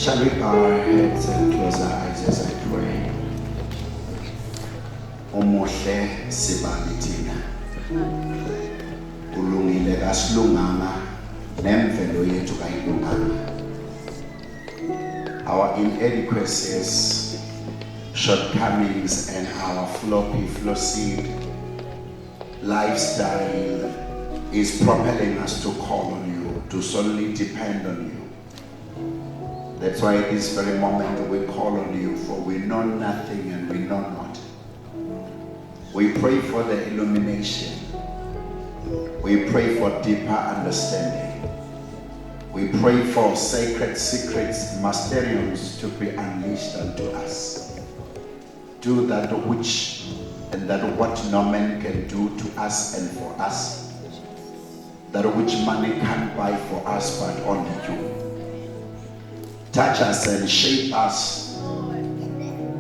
Shall we bow our heads and close our eyes as I pray? Omohle sibali thina. Ulungile kasilunganga nemvelo yethu kayilunganga. Our inadequacies, shortcomings and our floppy lifestyle is propelling us to call on you, to solely depend on you. That's why at this very moment we call on you, for we know nothing and we know not. We pray for the illumination. We pray for deeper understanding. We pray for sacred secrets, mysteriums to be unleashed unto us. Do that which and that what no man can do to us and for us. That which money can't buy for us but only you. Touch us and shape us,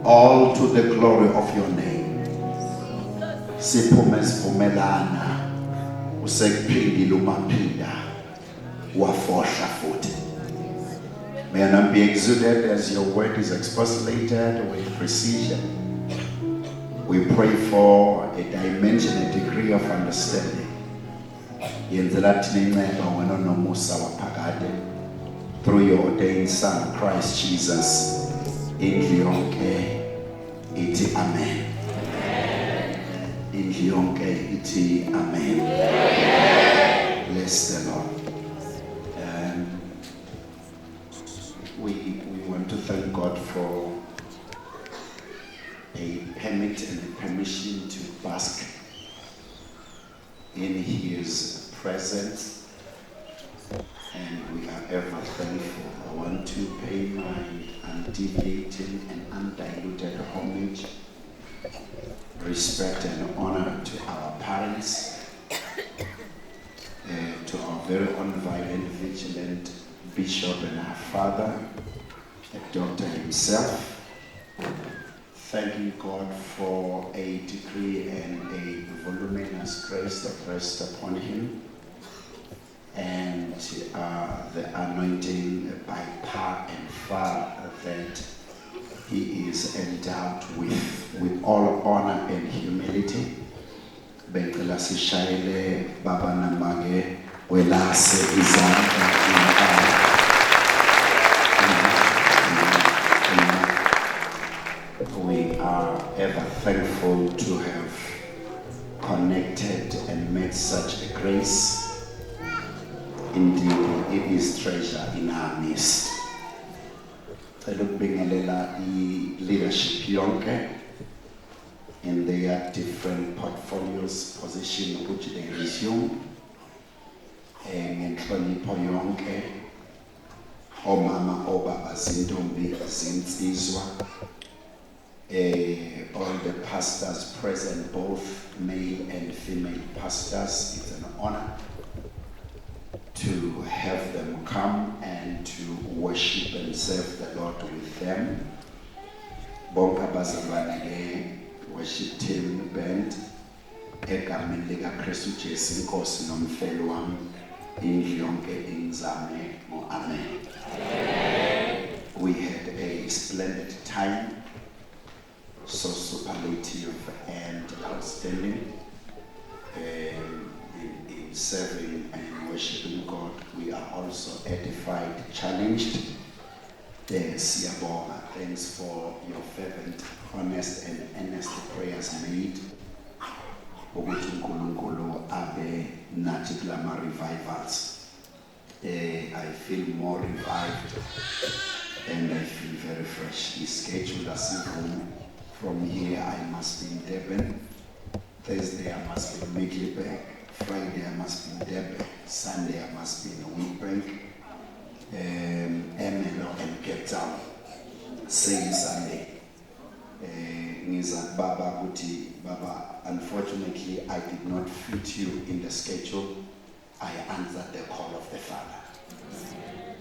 all to the glory of your name. Siphume sivumelana usekuphindile umaphinda wafohla futhi. May your name be exuded as your word is expostulated with precision. We pray for a dimension, a degree of understanding. Yenzela thina inceba wena nomusa waphakade. Through your ordained Son, Christ Jesus, indlu yonke ithi amen. Indlu yonke ithi amen. Bless the Lord. We want to thank God for a permit and a permission to bask in His presence. And we are ever thankful. I want to pay my undeviating and undiluted homage, respect and honor to our parents, to our very unviolent, vigilant bishop and our father, the doctor himself. Thanking God for a degree and a voluminous grace that rests upon him. And the anointing by power and far that he is endowed with all honor and humility. Bengcela sishayele baba namage welase izandla. We are ever thankful to have connected and met such a grace. Indeed, it is treasure in our midst. Celebingelela leadership yonke in their different portfolios, position which they resume. Ngenhlonipho yonke, omama, obaba, zintombi, zinsizwa, all the pastors present, both male and female pastors. It's an honor to have them come and to worship and serve the Lord with them. Bonke abazalwane ke worship team band egameni lika Kristu Jesu Inkosi nomfelo wami indlu yonke ingizame ngo-amen. We had a splendid time, so superlative and outstanding in serving and worshiping God. We are also edified, challenged. Siyabonga. Thanks for your fervent, honest and earnest prayers made. Ukuthi uNkulunkulu abe nathi kulama revivals. I feel more revived and I feel very fresh. He scheduled us from here. I must be in Durban. Thursday I must be in Middelburg. Friday I must be in Durban. Sunday I must be in Witbank. Emelo and Cape Town. Say Sunday. Ngiza baba kuti baba, unfortunately I did not fit you in the schedule. I answered the call of the Father.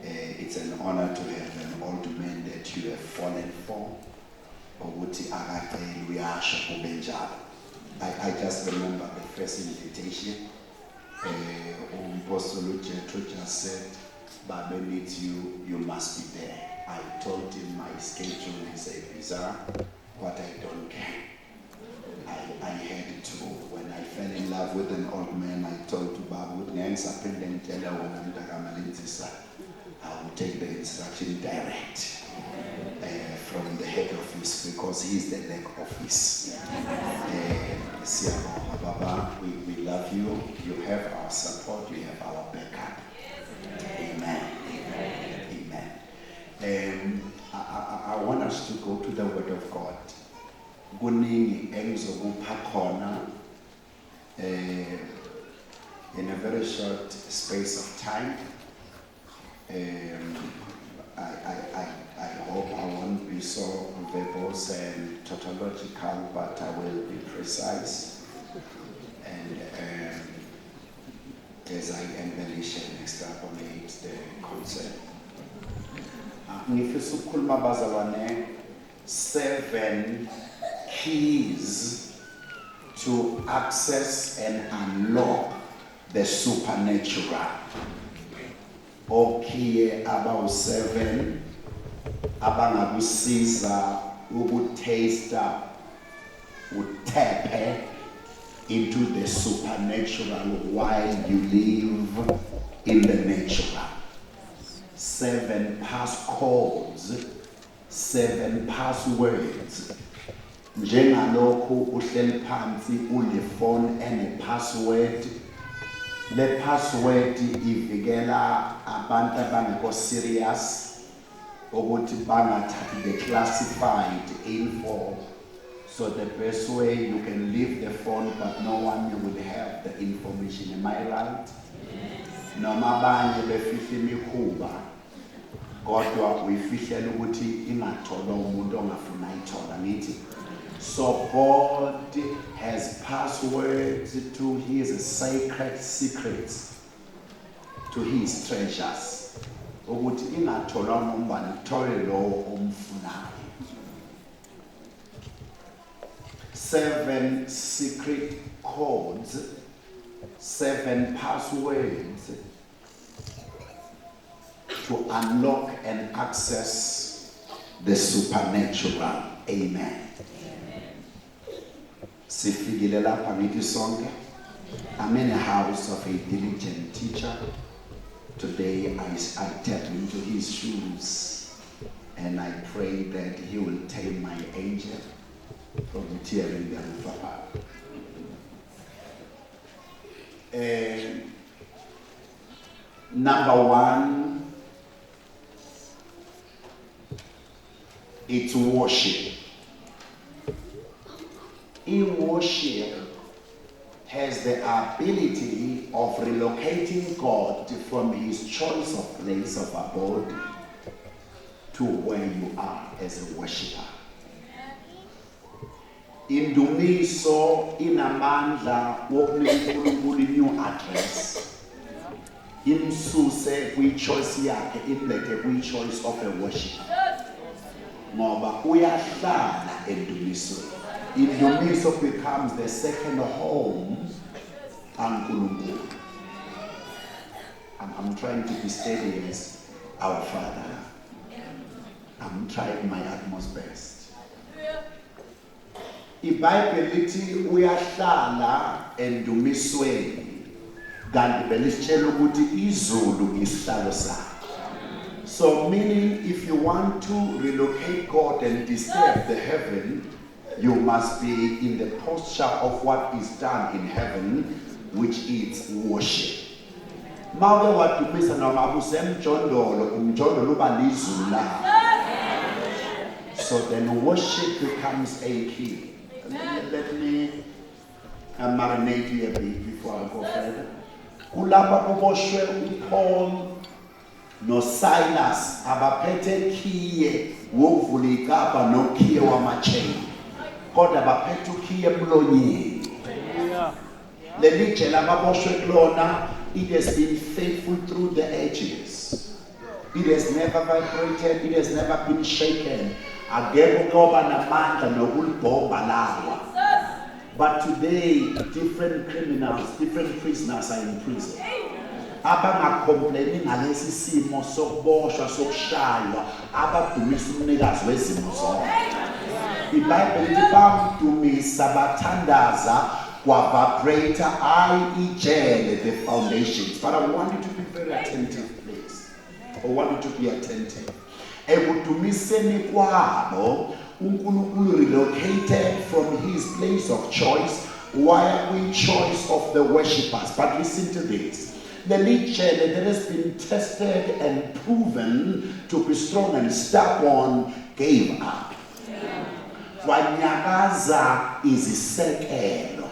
It's an honor to have an old man that you have fallen for. I just remember the first invitation. Apostle Jethro just said, Baba needs you, you must be there. I told him my schedule is a bizarre, but I don't care. I had to. When I fell in love with an old man, I told to Babu, I will take the instruction direct from the head office, because he's the leg office. Baba, we love you. You have our support. You have our backup. Amen. Amen. I want us to go to the Word of God. Kuningi engizokupha khona in a very short space of time. I hope I won't be so verbose and tautological, but I will be precise. And as I embellish and extrapolate the concept. Ngifisa ukukhuluma bazalwane 7 keys to access and unlock the supernatural. Okay, about 7 abangakusiza ukutaste utap into the supernatural while you live in the natural. 7 passcodes, 7 passwords. Njengalokhu uhleli phansi une-phone ene-password. Le password ivikela abantu abangekho serious ukuthi bangathathi the classified info. So the best way you can leave the phone, but no one will have the information. Am I right? Noma abanye befihla imikhuba, kodwa uyifihlela ukuthi ingatholwa umuntu ongafuna ayithola ngithi. So God has passwords to his sacred secrets, to his treasures. Ukuthi ingatholwa nombani ithole lowo omfunayo. 7 secret codes, 7 passwords to unlock and access the supernatural. Amen. Sifikile lapha ngithi sonke. I'm in a house of a diligent teacher. Today I tap into his shoes and I pray that he will tame my angel from tearing them apart. Number 1, it's worship. In worship has the ability of relocating God from his choice of place of abode to where you are as a worshiper. Indumiso inamandla wokunika uNkulunkulu new address. Imsuse kwi-choice yakhe imlethe kwi-choice of a worshiper. Ngoba uyahlala endumiso. Indumiso becomes the second home kaNkulunkulu. I'm trying to be steady as our Father. I'm trying my utmost best. IBhayibheli lithi uyahlala endumisweni, kanti belisitshela ukuthi izulu isihlalo sakhe. So meaning if you want to relocate God and disturb the heaven, you must be in the posture of what is done in heaven, which is worship. Mawuke wadumisa noma usemjondolo, umjondolo uba lizulu la. So then worship becomes a key. Let me marinate you a bit before I go further. Kulapha kuboshwe uPaul no Silas abaphethe khiye wokuvula ikapa nokhiye wamachain. Kodwa baphethe ukhiye emlonyeni. Leli jela ababoshwe kulona, it has been faithful through the ages. It has never vibrated, it has never been shaken. Agebo koba namandla nokulibhomba lawa. But today, different criminals, different prisoners are in prison. abangacomplaini ngalesi simo sokuboshwa sokushaywa abadumisa umnikazi wezimo zonke. iBhayibheli lithi bamdumisa bathandaza kwavibrator ijele the foundations. But I want you to be very attentive, please. I want you to be attentive. Ekudumiseni kwabo uNkulunkulu relocated from his place of choice while we choice of the worshippers. But listen to this. The lijele that has been tested and proven to be strong and stubborn gave up. Wanyakaza izisekelo.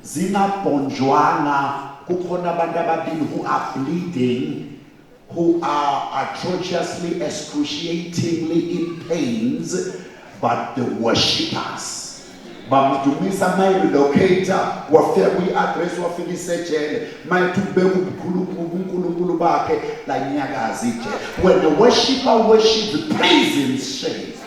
Zingabhonjwanga kukhona abantu ababili who are bleeding, who are atrociously, excruciatingly in pains, but the worshippers. Bamdumisa mayirelocator wafika kwi-address wafika isejele mayithubeka ubukhulunkulu bakhe la nyakaza ijele. When the worshipper worships, praise him shades.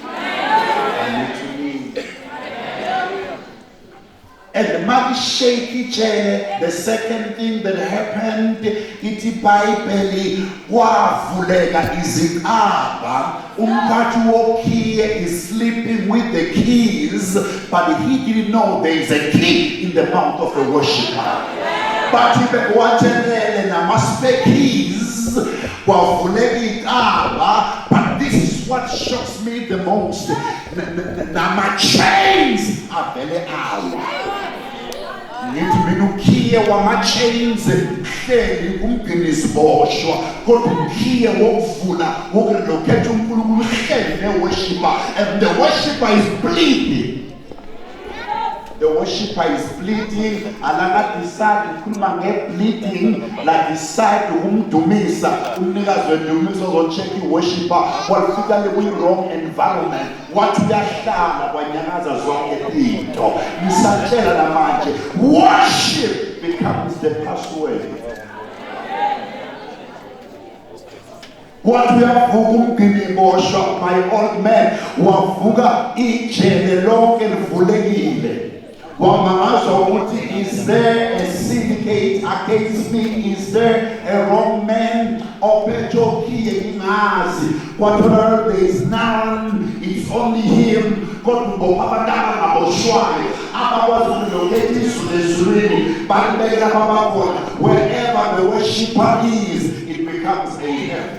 And the mighty shaky chair, the second thing that happened, iti Bhayibheli kwavuleka izikaba. Umphathi wokhiye is sleeping with the keys, but he didn't know there is a key in the mouth of the worshipper. But he bekwathelele namaspe keys kwavuleka ikaba. But this is what shocks me the most. Nama chains avele awa. Ngithi mina ukhiye wama-chains hleli kumginiziboshwa kodwa ukhiye wokuvula wokurelocate uNkulunkulu hleli ne-worshipper, and the worshipper is bleeding. The worshipper is bleeding. Alanga decide ukukhuluma nge-bleeding la decide ukumdumisa umnikazi wedumisa ozo-check i-worshipper walifika le-wrong environment wathi uyahlala kwanyakaza zonke into. Ngisatshela namanje, worship becomes the password. Wathi uyavuka umginiboshwa, my old man, wavuka ijele lonke livulekile. Is there a syndicate against me? Is there a wrong man? There is none. It's only him. Wherever the worshipper is, it becomes a heaven.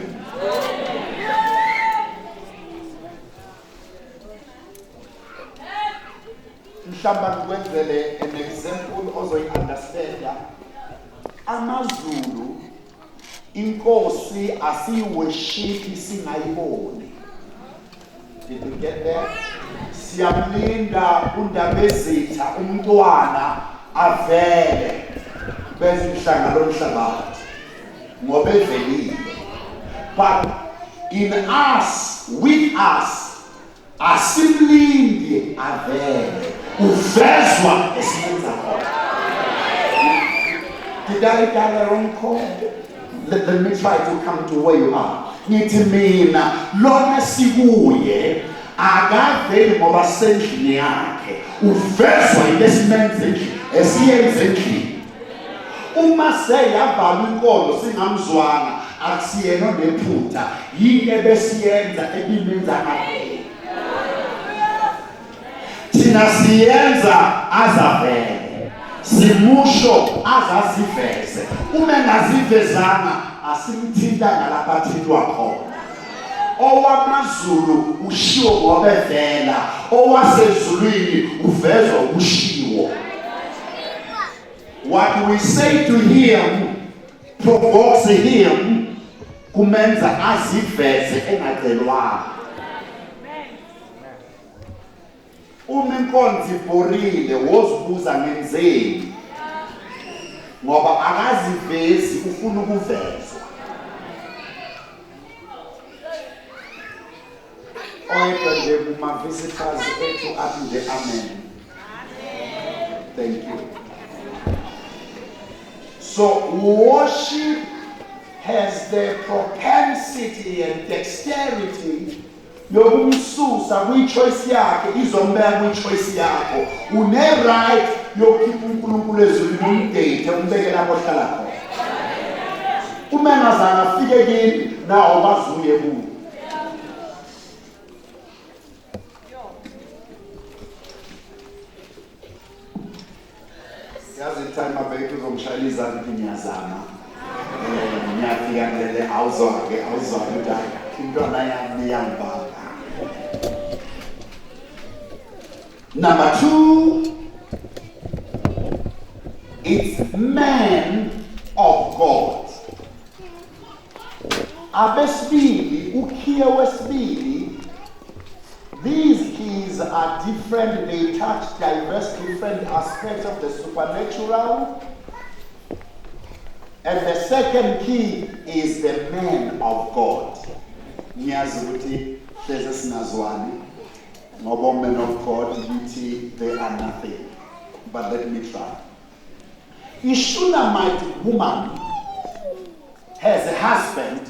An example also you understand. AmaZulu inkosi asiworship singayiboni. Did you get that? Siyamlinda undabezitha umntwana avele bese umhlangano lomhlabathi ngoba evelile. But in us, with us, asimlindi avele uvezwa esenza khona. Did I get a wrong call? Let me try to come to where you are. Ngithi mina lona sikuye akaveli ngoba sendlini yakhe uvezwa ilesimenzile endlini esiyenze endlini. Uma seyavala inkolo singamzwanga akusiyena onephutha yini ebesiyenza ebimenza ngavela. Thina siyenza azavele, simusho azaziveze. Uma engazivezanga asimthintanga lapha athintwa khona. OwaMaZulu ushiwo ngoba evela, owasezulwini uvezwa ushiwo. What we say to him provokes him, kumenza aziveze engacelwanga. Uma inkonzo ibhorile wozibuza ngenzeni ngoba akazivezi ufuna ukuvezwa. Oyedwa nje kuma visitors ethu athi nje amen. Thank you. So worship has the propensity and dexterity yokumsusa kwi-choice yakhe izombeka kwi-choice yakho. Une-right yokukhipha uNkulunkulu ezulwini umdate umbeke lapho ohlala khona. umengazana afike kini nawo bazuye kuyo. Yazi time abethu uzomshayela izandla ngiyazama. Ngiyafika ngele awuzwake intwana yami iyangibamba. Number 2, it's men of God. Abesibili, ukhiye wesibili, these keys are different, they touch diverse different aspects of the supernatural. And the second key is the man of God. Ngiyazi ukuthi hleze sinazwani ngoba men of God lithi they are nothing. But let me try. A Shunammite woman has a husband,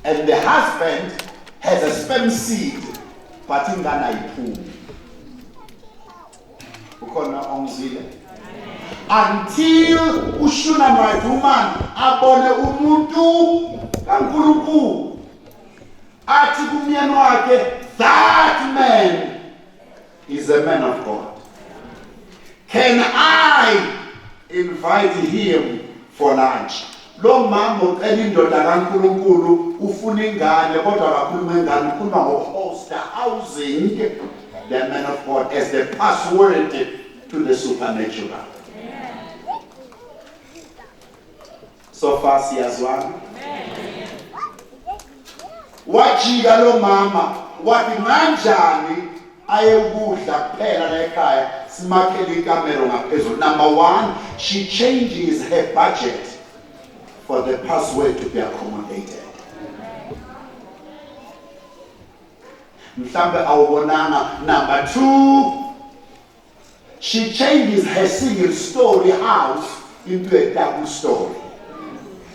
and the husband has a sperm seed, but ingana iphumi. Ukhona ongizile? Until uShunammite woman abone umuntu kaNkulunkulu athi kumyeni wakhe, that man is a man of God. Can I invite him for lunch? Lo mama ucela indoda kaNkulunkulu ufuna ingane kodwa akakhuluma ingane ukhuluma ngohosta housing the man of God as the password to the supernatural. So far siyazwana. Wajika lo mama wathi kanjani ayekudla kuphela la ekhaya simakhele ikamero ngaphezulu. Number 1, she changes her budget for the password to be accommodated. Mhlambe awubonanga. Number 2, she changes her single story house into a double story.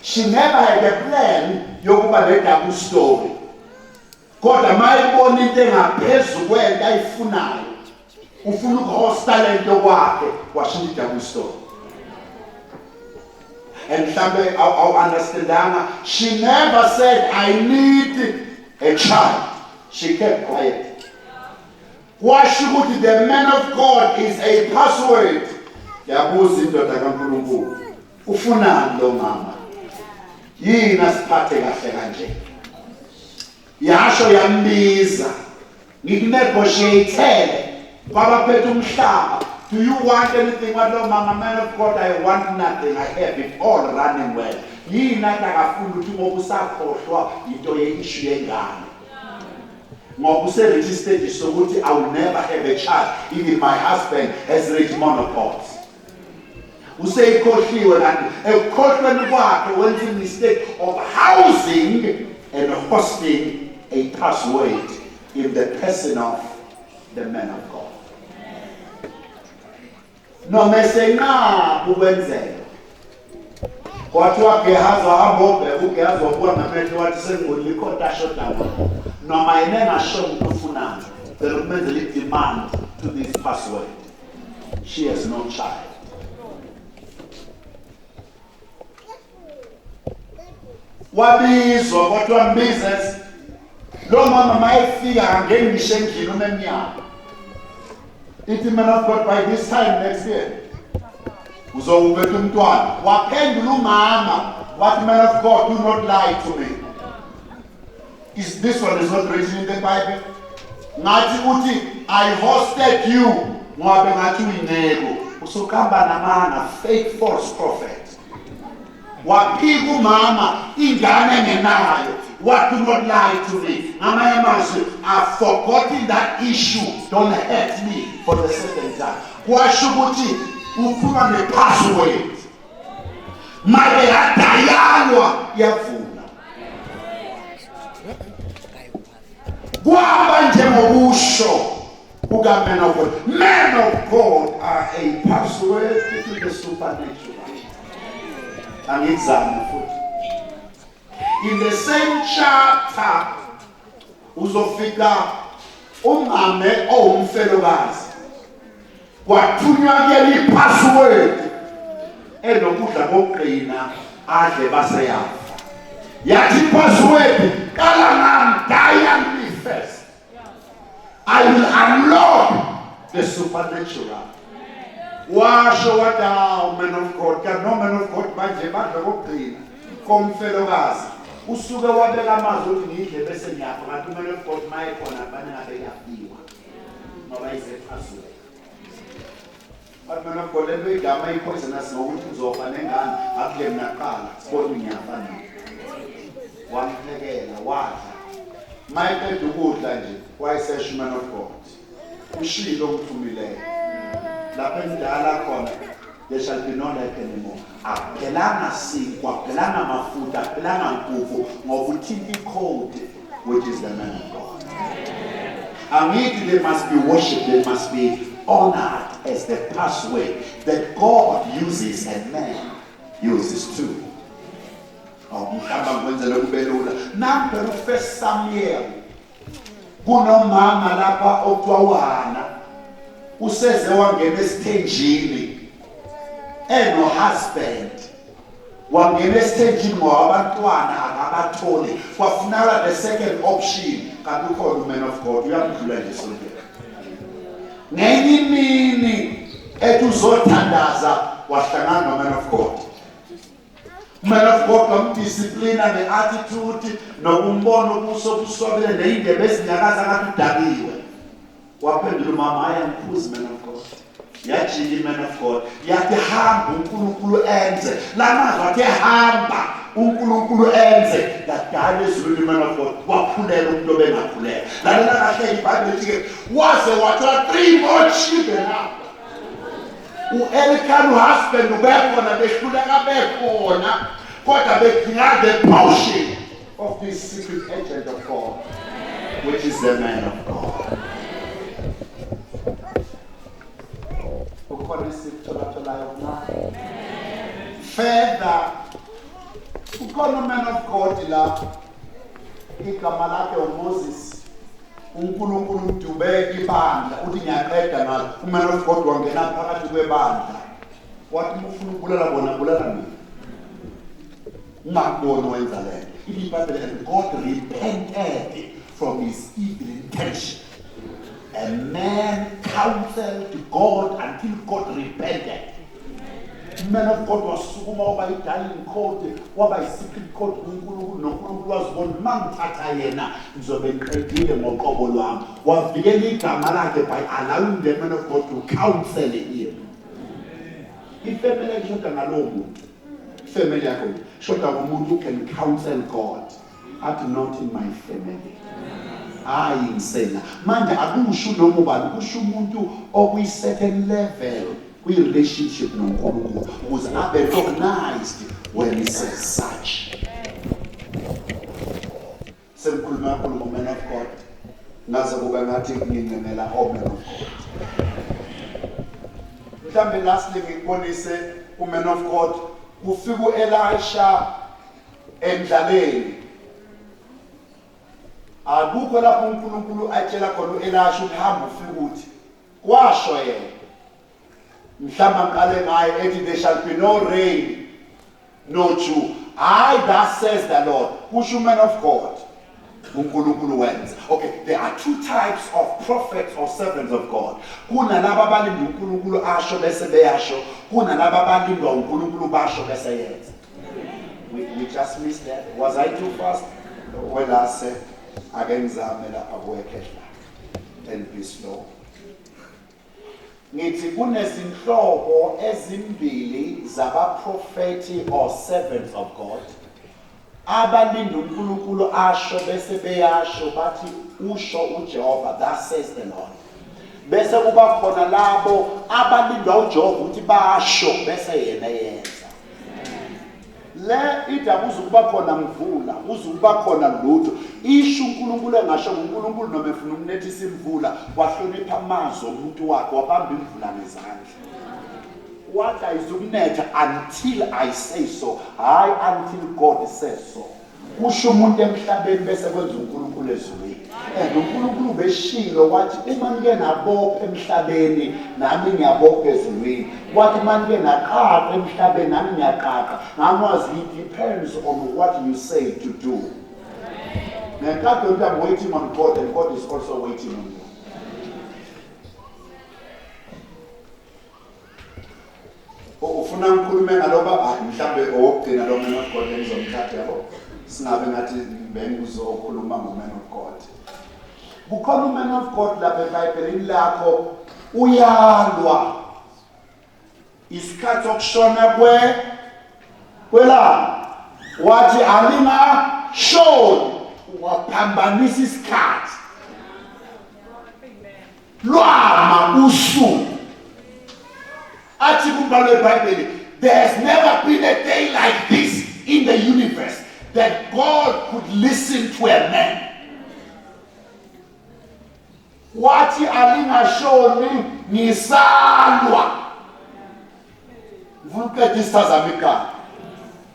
She never had a plan yokuba ne double story. Kodwa mayibona into engaphezulu kwento ayifunayo, ufuna ukuhosta lento kwakhe, washintsha double story. And mhlambe understandanga, she never said I need a child. She kept quiet. Washo ukuthi the man of God is a password. Yabuza indoda kaNkulunkulu, ufunani lo mama? Yini asiphathe kahle kanje? Yasho yambiza, ngikunegotiate kwabaphethe umhlaba. Do you want anything? What lo mama, man of God, I want nothing. I have it all running well. Yini akafuna ukuthi ngoba usakhohlwa into yeissue yengane. Ngoba useregistered sokuthi I will never have a child. Even my husband has reached menopause. Useyikhohliwe kanti ekukhohlweni kwakhe wenza mistake of housing and hosting a password in the person of the man of God. Noma senqaba ukwenzeka. Kwathiwa Gehazi hamba obheka uGehazi wabuka ngamehlo wathi sengolile ikhota shoda. Noma yena engasho ukuthi ufunani, then kumenzela demand to this password. She has no child. Wabizwa kodwa business lo mama mayefika ngengisho endlini uneminyaka. Ithi man of God, by this time next year uzowubetha umntwana. Waphendula umama wathi, man of God, do not lie to me. This one is not written in the Bible. Ngathi uthi I hosted you ngoba ngathi uyineko. Usukhamba namanga fake false prophet. Waphika umama ingane engenayo. What, do not lie to me. I've forgotten that issue. Don't hurt me for the second time. Washo ukuthi ufuna ne password. Manje yadayalwa yavula. Kwaba njengokusho kuka man of God. Men of God are a password to the supernatural. And examine foot. In the same chapter, uzofika umame owumfelokazi wathunywa kele password enokudla kokuqina adle baseyafa. Yathi password qala ngam dial me first. I will unlock the supernatural. Washo wada man of God, no man of God manje badla kokugcina komfelokazi. Usuke wabeka amazwi ukuthi ngidle bese ngiyafa ngathi man of God maye khona abanye ngabe yafiwa. Ngoba isephaswe. Man of God lento igama ipoisonous ngokuthi uzofa nengane akule mina qala sibona ngiyafa nini. Wamphekela wadla. Mayeke ukudla nje wayesesha man of God. Ushilo umthumileyo. Lapha endala khona there shall be no light anymore. Aphelanga sinkwa, aphelanga mafuta, aphelanga nkukhu ngoba uthinta icode which is the man of God. Angithi they must be worshipped, they must be honored as the pathway that God uses and man uses too. Mhlamba kwenzela kube lula. Number First Samuel kunomama lapha okuthiwa uHana useze wangena esithenjini husband wangena esithenjini ngoba abantwana akabatholi kwafunala the second option kanti ukhona man of God uyamdlula nje sonke ngenye imini ethi uzothandaza wahlangana no man of God. Man of God wamdisciplina ne-attitude nokumbono ubuso buswabile neyindebe ezinyakaza ngathi udakiwe. Waphendula umama haya mkhuzi man of God. Yajika man of God. Yathi hamba uNkulunkulu enze. Lamazwi athi hamba uNkulunkulu enze. Yadala ezulwini man of God. Wakhulela umuntu obengakhulela. Lalela kahle iBhayibheli lithi waze wathola 3 more children apha. U-Elkanah husband ubekhona behluleka bekhona kodwa bedinga the portion of this secret agent of God which is the man of God. Ukhona isithola-tholayo na. Further ukhona man of God la igama lakhe uMoses. uNkulunkulu mdubeka ibandla uthi ngiyaqeda ngalo uman of God wangena phakathi kwebandla wathi ufuna ukubulala bona bulala mina ngakubona wenza lento iBhayibheli and God repented from his evil intention. A man counseled God until God repented. Man of God wasukuma waba i-dying code waba i-secret code uNkulunkulu noNkulunkulu wazibona mangithatha yena ngizobe ngiqedile ngoqobo lwami wavikela igama lakhe by allowing the man of God to counsel him. Ifamily yakho shoda ngalowo muntu family yakho shoda umuntu who can counsel God at not in my family. Hayi ngisena manje akusho noma ubani kusho umuntu okuyi-certain level relationship noNkulunkulu ukuze abe recognized when he says such. Semkhuluma kakhulu man of God ngaze kube ngathi nginqinela man of God. Mhlambe lastly ngibonise uman of God kufika uElisha endlaleni. Akukho lapho uNkulunkulu atshela khona uElisha ukuthi hamba ufike uthi kwasho yena mhlamba ngale ngaye ethi there shall be no rain no dew. I thus says the Lord. Kusho man of God uNkulunkulu wenza. Okay, there are 2 types of prophets or servants of God. Kuna laba abalinda uNkulunkulu asho bese beyasho, kuna laba abalindwa uNkulunkulu basho bese yenza. We just missed that. Was I too fast? Well, I said akengizame lapha kuwekhetha and be slow. Ngithi kunezinhlobo ezimbili zabaprofeti or servants of God abalinda uNkulunkulu asho bese beyasho bathi usho uJehova thus says the Lord. Bese kuba khona labo abalinda uJehova ukuthi basho bese yena yenza. Le idabuza ukuba khona mvula uzukuba khona lutho isho uNkulunkulu engasho uNkulunkulu noma efuna ukunethisa imvula wahlonipha amazwi omuntu wakhe wabamba imvula ngezandla. What is ukunetha until I say so, hayi until God says so. kusho umuntu emhlabeni bese kwenza uNkulunkulu ezulwini. uNkulunkulu beshilo wathi uma nike nabopha emhlabeni nami ngiyabopha ezulwini. Wathi uma nike naqaqa emhlabeni nami ngiyaqaqa. Ngamazi it depends on what you say to do. Ngenkathi I'm waiting on God and God is also waiting on you. Ufuna ngikhulume ngaloba mhlambe okugcina lo man of God engizomthatha yabo. Singabe ngathi bengizokhuluma ngoman of God. Bukhona uman of God lapha eBhayibhelini lakho uyalwa isikhathi sokushona kwelanga wathi alingashoni waphambanisa isikhathi lwama usuku athi kumbalo eBhayibheli there's never been a day like this in the universe that God could listen to a man. Wathi alingashoni ngisalwa vuka isazamika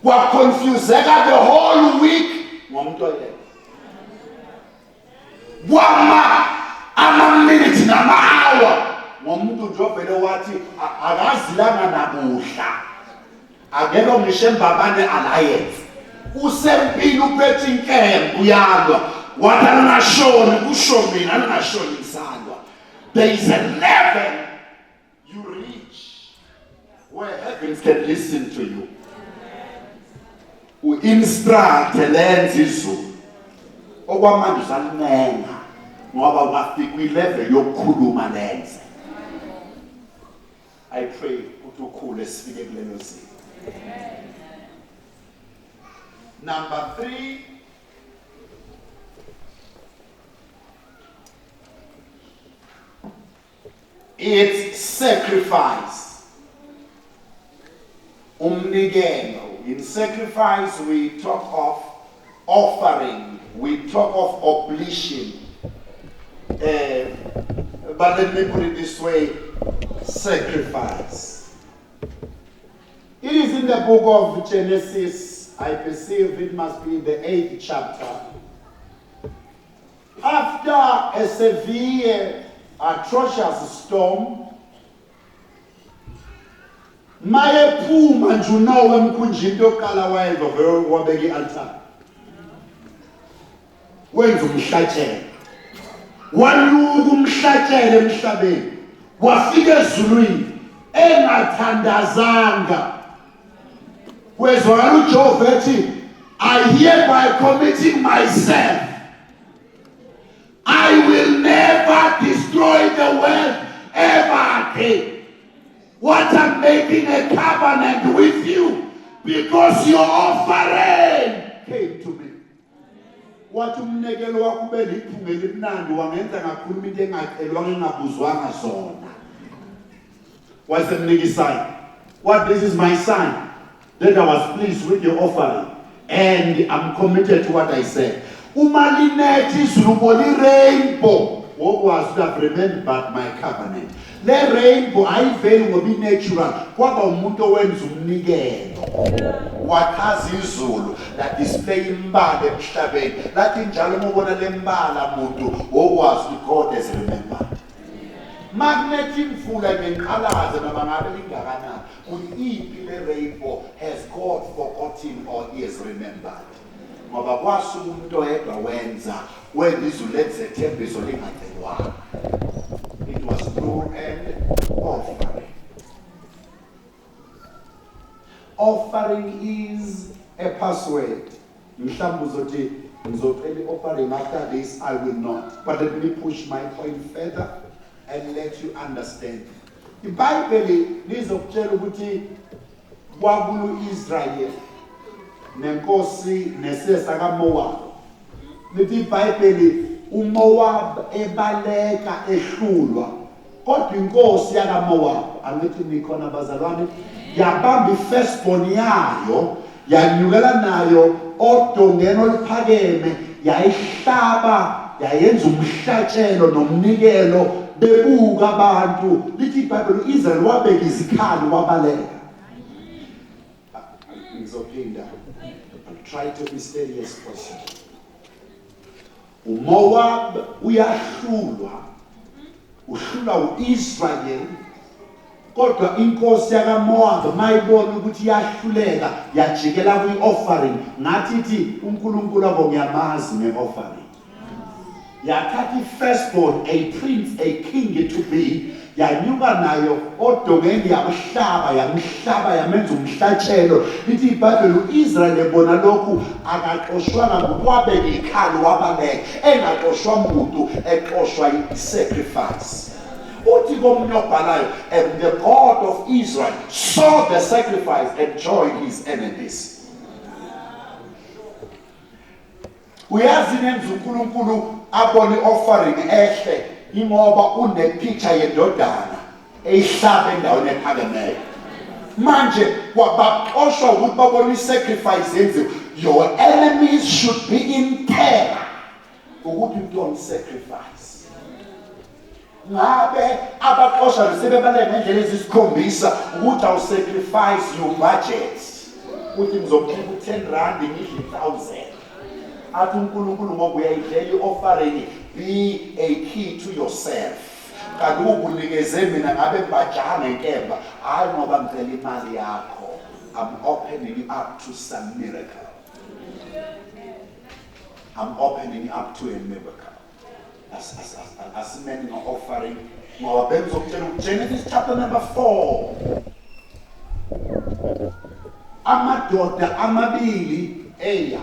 kwa confuseka the whole week ngomuntu oyedwa wama ama-minute nama-hour ngomuntu nje ovele wathi akazilanga nabuhla akekho ngisho embabane alliance usempini uphethe inkemba uyalwa wathi alingashoni kusho mina alingashoni ngisalwa. There is a level you reach where heavens can listen to you. U-instruct lenze izulu okwamanje usalinenga ngoba wafika kwi-level yokukhuluma lenze. I pray ukuthi ukhule sifike kulelo zinga. Number 3, it's sacrifice. Umnikelo. In sacrifice we talk of offering, we talk of oblation. But let me put it this way, sacrifice. It is in the book of Genesis. I perceive it must be the 8th chapter. After a severe, atrocious storm, mayephuma nje unawo emkhunjini yokala wayeva wabeka i-altar. Wenza umhlatshelo. Waluka umhlatshelo emhlabeni. Wafika ezulwini engathandazanga. Wezwakala uJehova ethi I hereby committing myself. I will never destroy the world ever again. What I'm making a covenant with you because your offering came to me. Wathi umnikelo wakho ube liphunga elimnandi wangenza ngakhuluma into engacelwanga engabuzwanga zona. Wasemnika isign. What this is my sign that I was pleased with your offering and I'm committed to what I said. Umalinethi izulu boli rainbow wokwazi to have remembered my covenant. Le rainbow ayiveli ngoba i-natural kwaba umuntu owenza umnikelo wakhaza izulu la display imbala emhlabeni lathi njalo uma ubona le mbala muntu wokwazi God has remembered. Magnet imvula ngenqalaza noma ngabe lingakanani uyiphi le rainbow has God forgotten or he has remembered. Ngoba kwasuka umuntu oyedwa wenza izulu lenze thembiso lingacelwanga. It was through an offering. Offering is a password. Mhlawumbe uzothi ngizocela offering after this I will not. But let me push my point further and let you understand. IBhayibheli lizokutshela ukuthi kwakulo Israel nenkosi nesesa kaMoab. Lithi iBhayibheli uMoab ebaleka ehlulwa kodwa inkosi yakaMoab angithi nikhona bazalwane yabamba ifirstborn yayo yanyukela nayo odongeni oluphakeme yayihlaba yayenza umhlatshelo nomnikelo bebuka abantu. Lithi iBhayibheli Israel wabeka izikhali wabaleka. Ngizophinda try to be steady as possible. uMoab uyahlulwa, uhlulwa uIsrael, kodwa inkosi yakaMoab mayibona ukuthi iyahluleka yajikela kwi-offering, ngathi ithi uNkulunkulu wabo ngiyamazi nge-offering. Yathatha i-firstborn, a prince, a king to be, yanyuka nayo odongeni yamhlaba yamenza umhlatshelo. Lithi iBhayibheli uIsrael ebona lokhu akaxoshwanga ngokwabeka ikhali wabaleka, engaxoshwa muntu exoshwa i-sacrifice. Uthi komnye obhalayo, and the God of Israel saw the sacrifice and joined his enemies. Uyazi nenza uNkulunkulu abone offering ehle ingoba unepicture yendodana eyihlaba endaweni ephakemeyo. Manje kwabaxoshwa ukuthi babone isacrifice yenziwe. Your enemies should be in terror ukuthi don't sacrifice. Ngabe abaxoshwa sebebaleka ngendlela ezisikhombisa ukuthi awu sacrifice your budget. Uthi ngizokhipha 10 rand ngidle 1000. Athi uNkulunkulu ngoba uyayidlela i-offering, be a key to yourself. Kanti ukunikeze mina ngabe mbajana enkemba, hayi ngoba ngicela imali yakho. I'm opening you up to some miracle. I'm opening you up to a miracle. As many are offering. Ngoba bengizokutshela Genesis chapter number 4. Amadoda amabili eya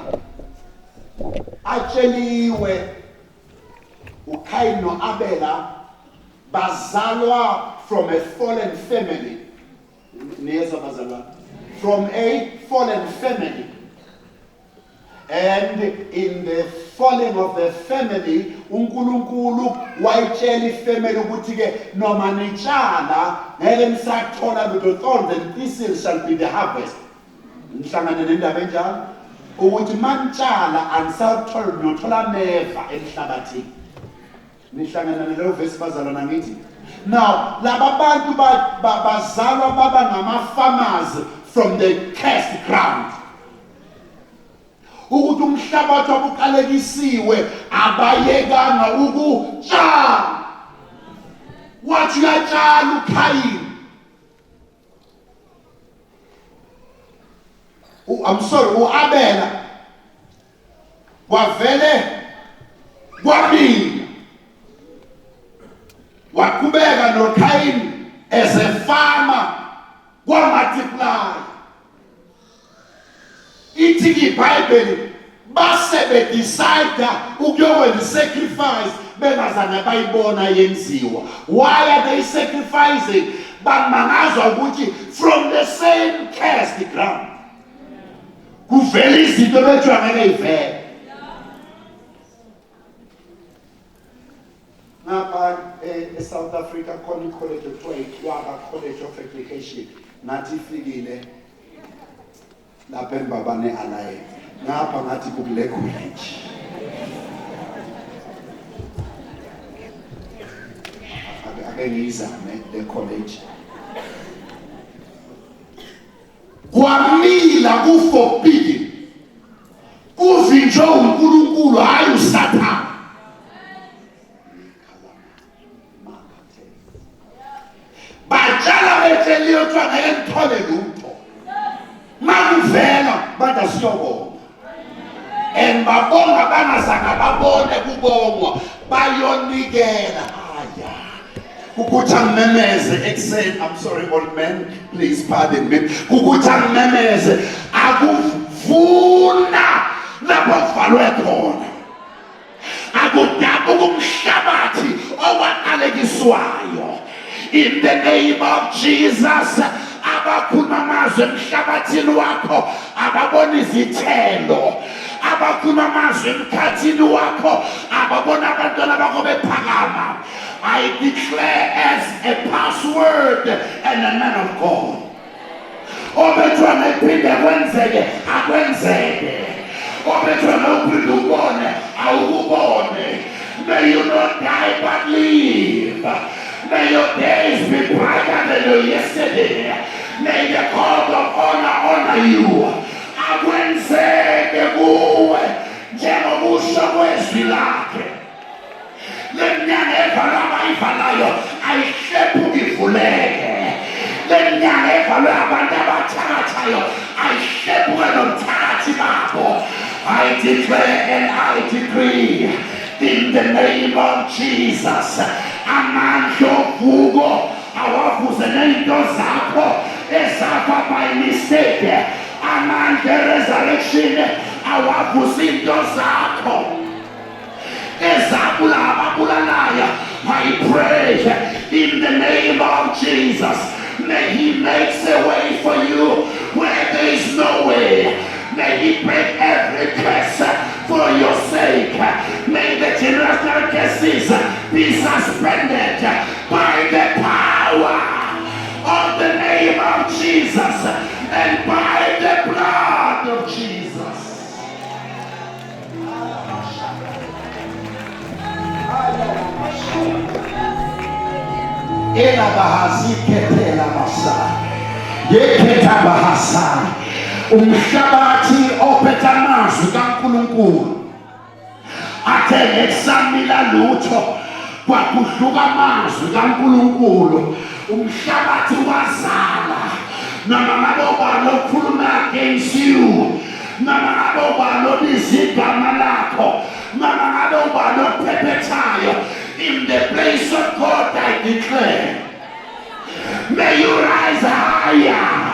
atsheliwe uKayini noAbela bazalwa from a fallen family. Niyezwa bazalwa from a fallen family, and in the falling of the family uNkulunkulu wayitshela ifamily ukuthi ke noma nitshala ngeke nisathola lutho, thorns and thistles shall be the harvest. Nihlangane nendaba enjalo ukuthi manitshala anisathola nothola neva emhlabathini. Nihlangana naleyo verse bazalwana ngithi. Now laba bantu bazalwa baba ngama-farmers from the cursed ground. Ukuthi umhlabathi wabuqalekisiwe abayekanga ukutshala. Wathi uyatshala uKayini. I'm sorry, uAbela wavele kwamila, waqhubeka noKayini as a farmer, kwamultiply. Ithi iBhayibheli base bedecide ukuyokwenza sacrifice bengazange bayibona yenziwa. Why are they sacrificing? Bamangazwa ukuthi from the same cursed ground kuvela izinto bethu angeke ivele. Ngapha eSouth Africa khona iCollege of Trade, kwaba College of Education, nathi ifikile lapha eMbabane Alliance. Ngapha ngathi kule college ake ngizame le college. Kwamila kuforbidden, kuvinjwe uNkulunkulu hayi uSathane. Batshala betsheliwe ukuthi angeke ngithole lutho. Makuvela bathi asiyobonga. And babonga bangazange babone kubongwa, bayonikela. Aya. Ukuthi angimemeze ekuseni, I'm sorry old man, please pardon me. Ukuthi angimemeze akuvuna lapho kuvalwe khona. Akudabuka umhlabathi owaqalekiswayo. In the name of Jesus, abakhuluma amazwi emhlabathini wakho ababona izithelo, abakhuluma amazwi emkhathini wakho ababona abantwana bakho bephakama. I declare as a password and a man of God. Obethwa ngephinde kwenzeke akwenzeke. Obethwa ngophinde ubone awubone. May you not die but live. May your days be brighter than your yesterday. May the God of honor honor you. Akwenzeke layo ayihlephuke ivuleke. Le nyanga evalwe abantu abathathayo ayihlephuke nomthathi babo. I declare and I decree in the name of Jesus, amandla ovuko awavuze nento zakho ezafa by mistake. Amandla resurrection awavuze into zakho ezabula ababulalaya. I pray in the name of Jesus, may he makes a way for you where there is no way. May he break every curse for your sake. May the generational curses be suspended by the power of the name of Jesus and by the blood of Jesus. Ela bahasi ketela basa. Yeketa bahasa. Umhlabathi ophethe amazwi kaNkulunkulu athe ngesamila lutho kwakudluka amazwi kaNkulunkulu. Umhlabathi wazala noma ngabe ubalo okhuluma against you, noma ngabe ubalo izigama lakho, noma ngabe ubalo ophephethayo. In the place of God I declare, may you rise higher.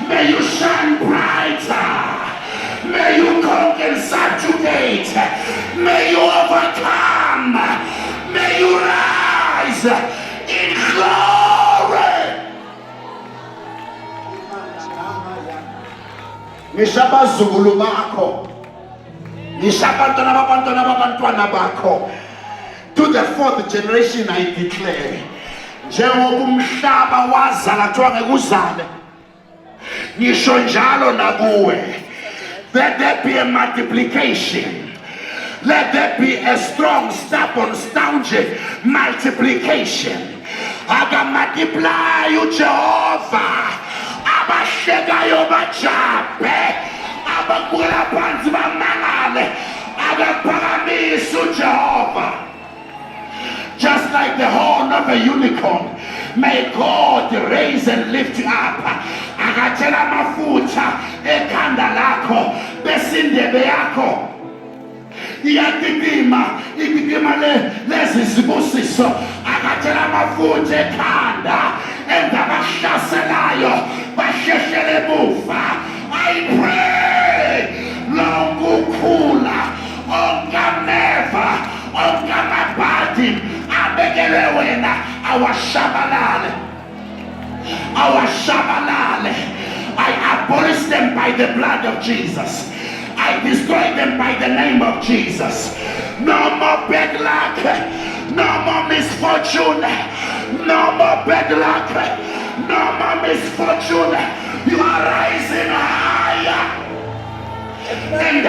May you shine brighter. May you conquer and subjugate. May you overcome. May you rise in glory. Ngishabazukulu bakho. Ngishabantwana babantwana bakho. To the fourth generation I declare. Njengoba umhlaba wazala kuthiwa ngekuzale. Ngisho njalo nakuwe. Let there be a multiplication. Let there be a strong, stubborn, staunch multiplication. Aga multiply you, Jehovah. Abashekayo bajabe. Abakula phansi bamangale. Aga phakamisu Jehovah. Just like the horn of a unicorn, may God raise and lift you up. Akatshela amafutha ekhanda lakho besindebe yakho iyadidima lezi zibusiso. Akatshela amafutha ekhanda endabahlaselayo basheshele emuva. I pray lokukhula ongameva ongamabhadi abekele wena awashabalale. I abolish them by the blood of Jesus. I destroy them by the name of Jesus. No more bad luck, no more misfortune, no more bad luck, no more misfortune. You are rising higher. And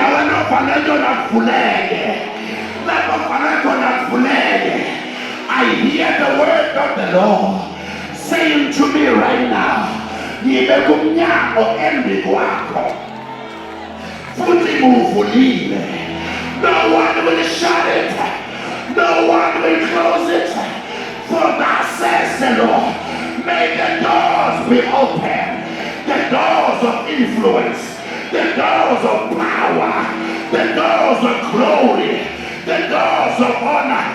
I hear the word of the Lord saying to me right now, no one will shut it, no one will close it, for thus says the Lord, may the doors be open, the doors of influence, the doors of power, the doors of glory, the doors of honor.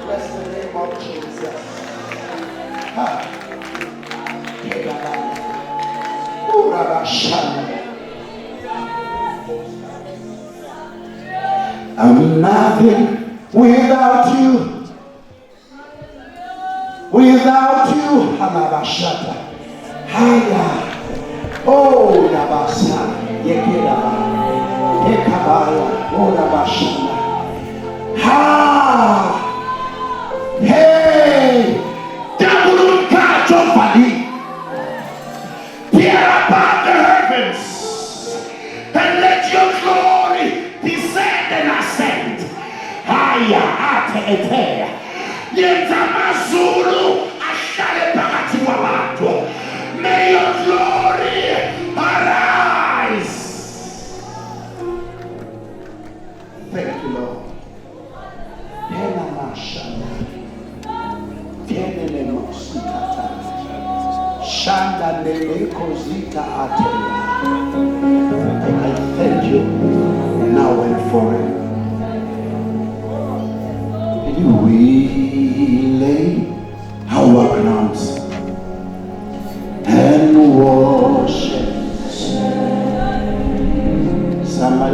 Bless the name of Jesus. I'm nothing without you. Without you, Hamabashata. Haya. Oh, Nabasa. Yekiraba. Yekabaya. Oh, Nabashana. Ha. Hey. Double catch of body. Tear apart the heavens. And let your glory descend and ascend. Haya. Ate etea. Yentamazulu ashale pakati wa watu. May your glory arise. Thank you, Lord.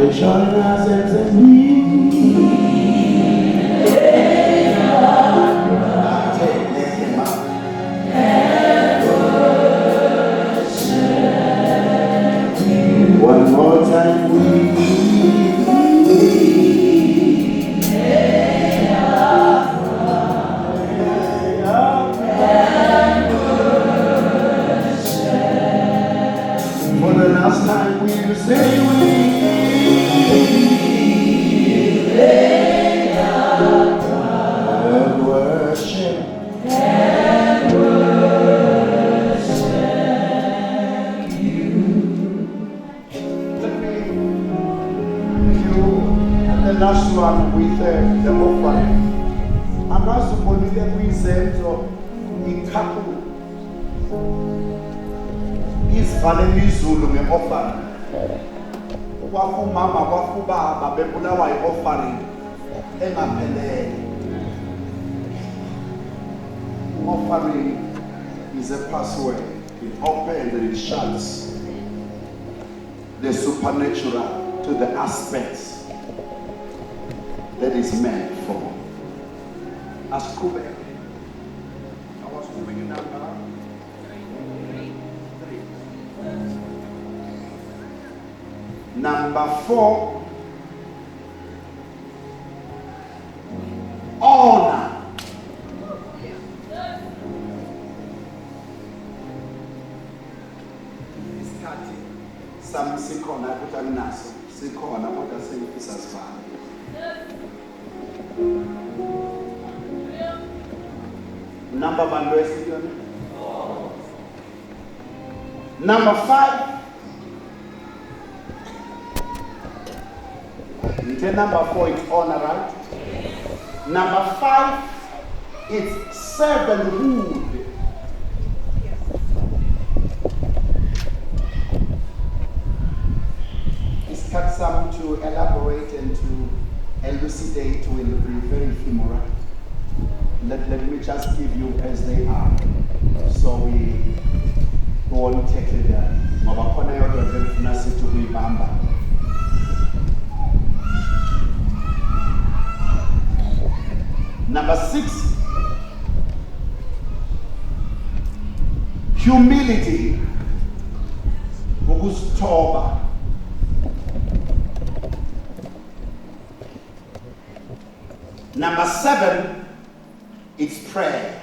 One more time, for the last time we say we lay and worship. The last one with the offering. I'm not supposed to be so in couple is valid Zulu me offering. Wafu mama, wafu baba, bebulawa offering. Engaphelele. Offering is a password. It opens and it shuts the supernatural to the aspects that is meant for. As Kube, I was giving you number 3. Number 4, honor. Some sikona kutanginaso, sikona kodwa sengifisasivana. Number 1, number 5. Number 4 is honor, right? Number 5 is servanthood. It's got some to elaborate and to elucidate will be very ephemeral. Let me just give you as they are, so we won't take it there. Number 6, humility. Number 7, it's prayer.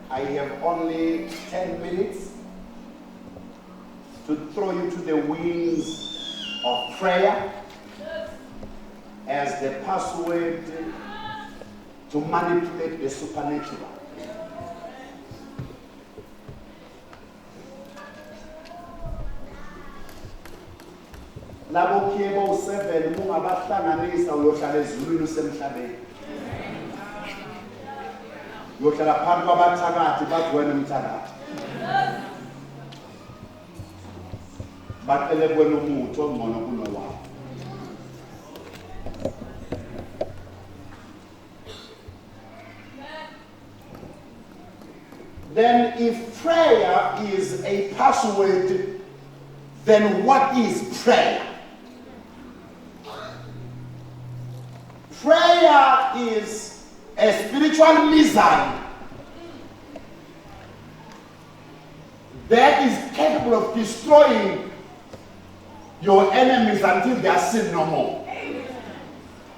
I have only 10 minutes to throw you to the wings of prayer as the password to manipulate the supernatural. Labo kiebo 7 mungabahlanganisa uyohlala ezulwini usemhlabeni. Uyohlala phansi kwabathakathi bathi wena umthakathi. Bacele kwena umuthi ongcono kunowabo. Then if prayer is a password, then what is prayer? Prayer is a spiritual missile that is capable of destroying your enemies until they are seen no more.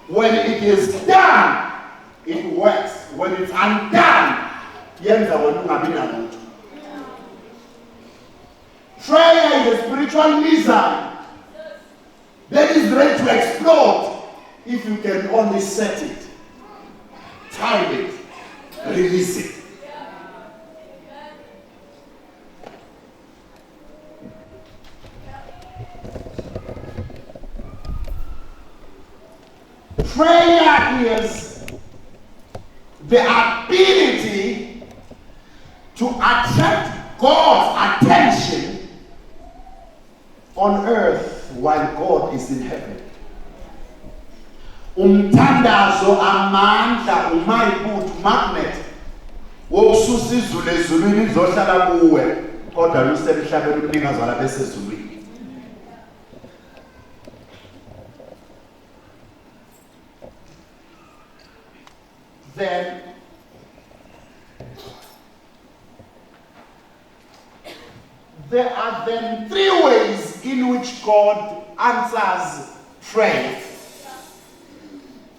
When it is done, it works. When it's undone, prayer is a spiritual missile that is ready to explode if you can only set it, time it, release it. Prayer is the ability to attract God's attention on earth while God is in heaven. Umtandazo amandla umayibut magnet wokususa izulu ezulwini lizohlala kuwe kodwa usemhlabeni umnikazi wala besezulwini. Then there are then 3 ways in which God answers prayer.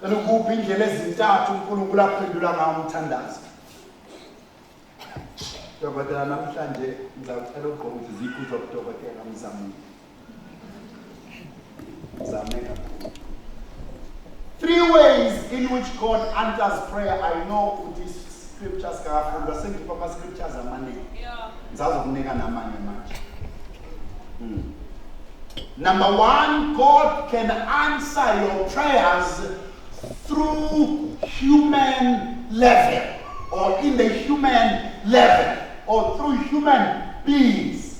Ukuphi indlela ezintathu uNkulunkulu aphendula ngayo umthandazo. Dokotela namhlanje ngizawucela ugqoke izikhu zokudokotela mzamile. Zameka. 3 ways in which God answers prayer. I know these scriptures kafunda sengipa ama scriptures amaningi. Ngizazokunika namanye manje. Number 1, God can answer your prayers through human level or in the human level or through human beings.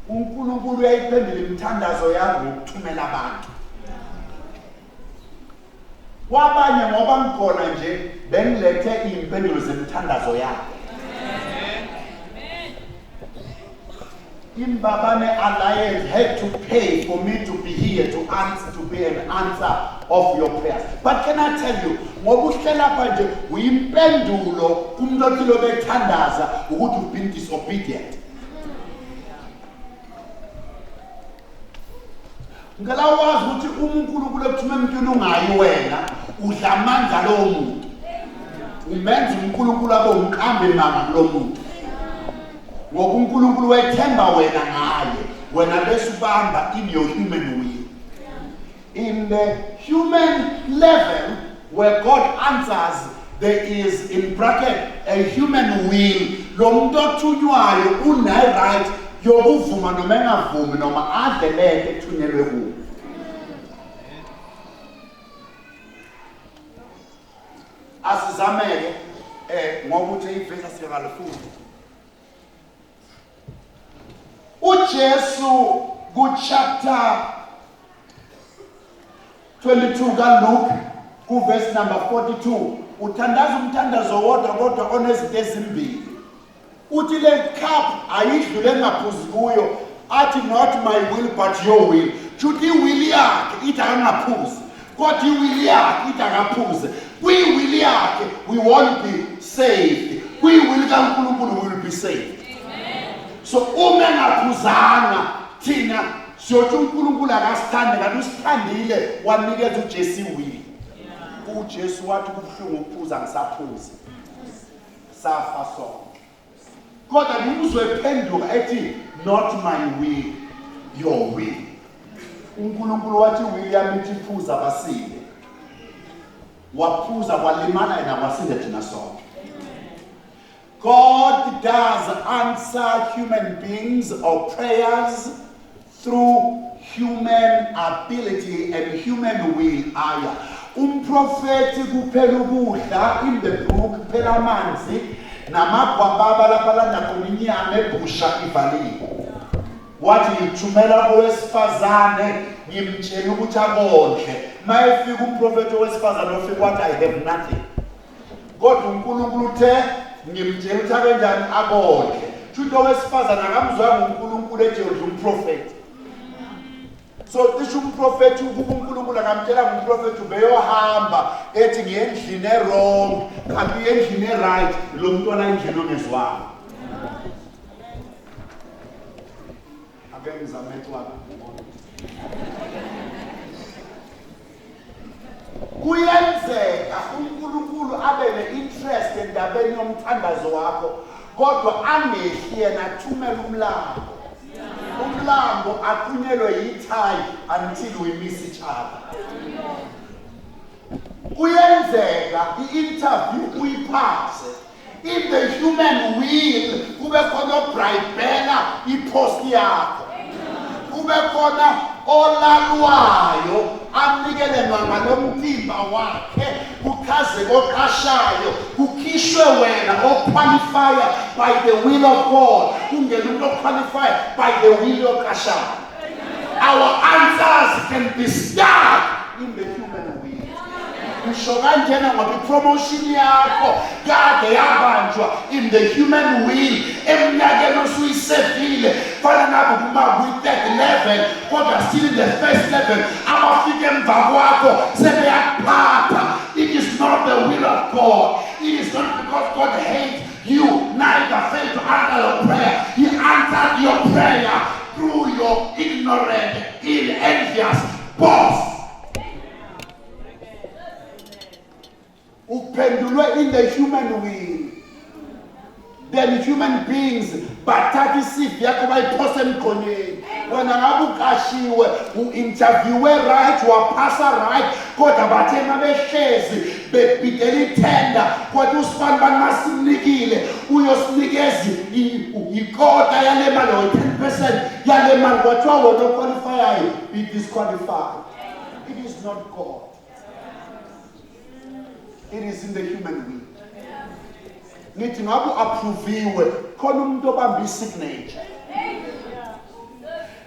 uNkulunkulu uyayiphendula imithandazo yakho ngokuthumela abantu. Kwabanye ngoba ngikhona nje bengilethe impendulo zemithandazo yakho. Imbabane Alliance had to pay for me to be here to be an answer of your prayers. But can I tell you, ngoba uhlela lapha nje uyimpendulo kumuntu othile obethandaza ukuthi you've been disobedient. Ngala wazi ukuthi uNkulunkulu ekuthuma emntwini ungayi wena udla amandla lo muntu. Umenza uNkulunkulu abe umqambe manga lo muntu. Ngoba uNkulunkulu wayethemba wena ngaye, wena bese ubamba in your human will. In the human level where God answers, there is in bracket a human will. Lo muntu othunywayo une right yokuvuma noma engavumi noma adleleke ethunyelwe kuwo. Asizameke ngoba uthi ivesa siyakalufunda. uJesu ku chapter 22 kaLuke ku verse number 42 uthandaza umthandazo wodwa kodwa onezinto ezimbili. Uthi le cup ayidlule ngaphuzi kuyo, athi not my will but your will. Chuthi will yakhe ithi akangaphuzi, kodwa iwill yakhe ithi akaphuze. Kwi-will yakhe we won't be saved, kwi-will kaNkulunkulu we will be saved. So uma engaphuzanga thina siyothi uNkulunkulu akasithande kanti usithandile wanikeza uJesu iwill. uJesu wathi kubuhlungu ukuphuza ngisaphuza safa sonke. Kodwa uzophenduka ethi not my will your will. uNkulunkulu wathi will yami ithi phuza basile. Waphuza kwalimana yena kwasinde thina sonke. God does answer human beings or prayers through human ability and human will. Aya. Umprofeti kuphela ukudla in the book kuphela amanzi namagwababa lapha landa khona inyama ebusha ivaliwe. Wathi ngithumela owesifazane ngimtshela ukuthi akondle. Mayefika umprofeti owesifazane ofika wathi I have nothing. Kodwa uNkulunkulu uthe ngimtshela ukuthi abenjani akondle. Futhi owesifazane akamzwanga uNkulunkulu ejodla umprofeti. So this umprofeti uNkulunkulu akamtshela umprofeti ubeyohamba ethi ngendlini wrong kanti endlini right lo muntu ona endlini ongezwanga. Kuyenzeka uNkulunkulu abe ne-interest endabeni yomthandazo wakho kodwa angehli yena athumele umlambo. Umlambo athunyelwe yithayi until we miss each other. Kuyenzeka i-interview uyiphase in the human will kube khona obrayibhela ipost yakho. Kube khona olalwayo amnikele ngalomtimba wakhe kuchaze koqashayo kukhishwe wena oqualified by the will of God kungena umuntu oqualified by the will of Kasha. Our answers can be stuck in the human will. ngisho kanjena ngoba ipromotion yakho kade yabanjwa in the human will eminyakeni osuyisevile fana nabe kuma kwi-third level kodwa still in the first level abafika emva kwakho sebeyakuphatha. It is not the will of God. It is not because God hates you, neither failed to answer your prayer. He answered your prayer through your ignorant, envious boss. Upendulwe in the human will. Then human beings bathatha isifo yakho bayiphose emkhoneni. Wena ngabe ukashiwe uinterviewe right wapasa right kodwa bathe mabehlezi bebhidela ithenda kodwa usifana banimasimnikile uyosinikeza ikota yale mali or 10% yale mali kwathiwa wena qualified be disqualified. It is not God. It is in the human will. Nithi ngabe approviwe khona umuntu obamba isignature.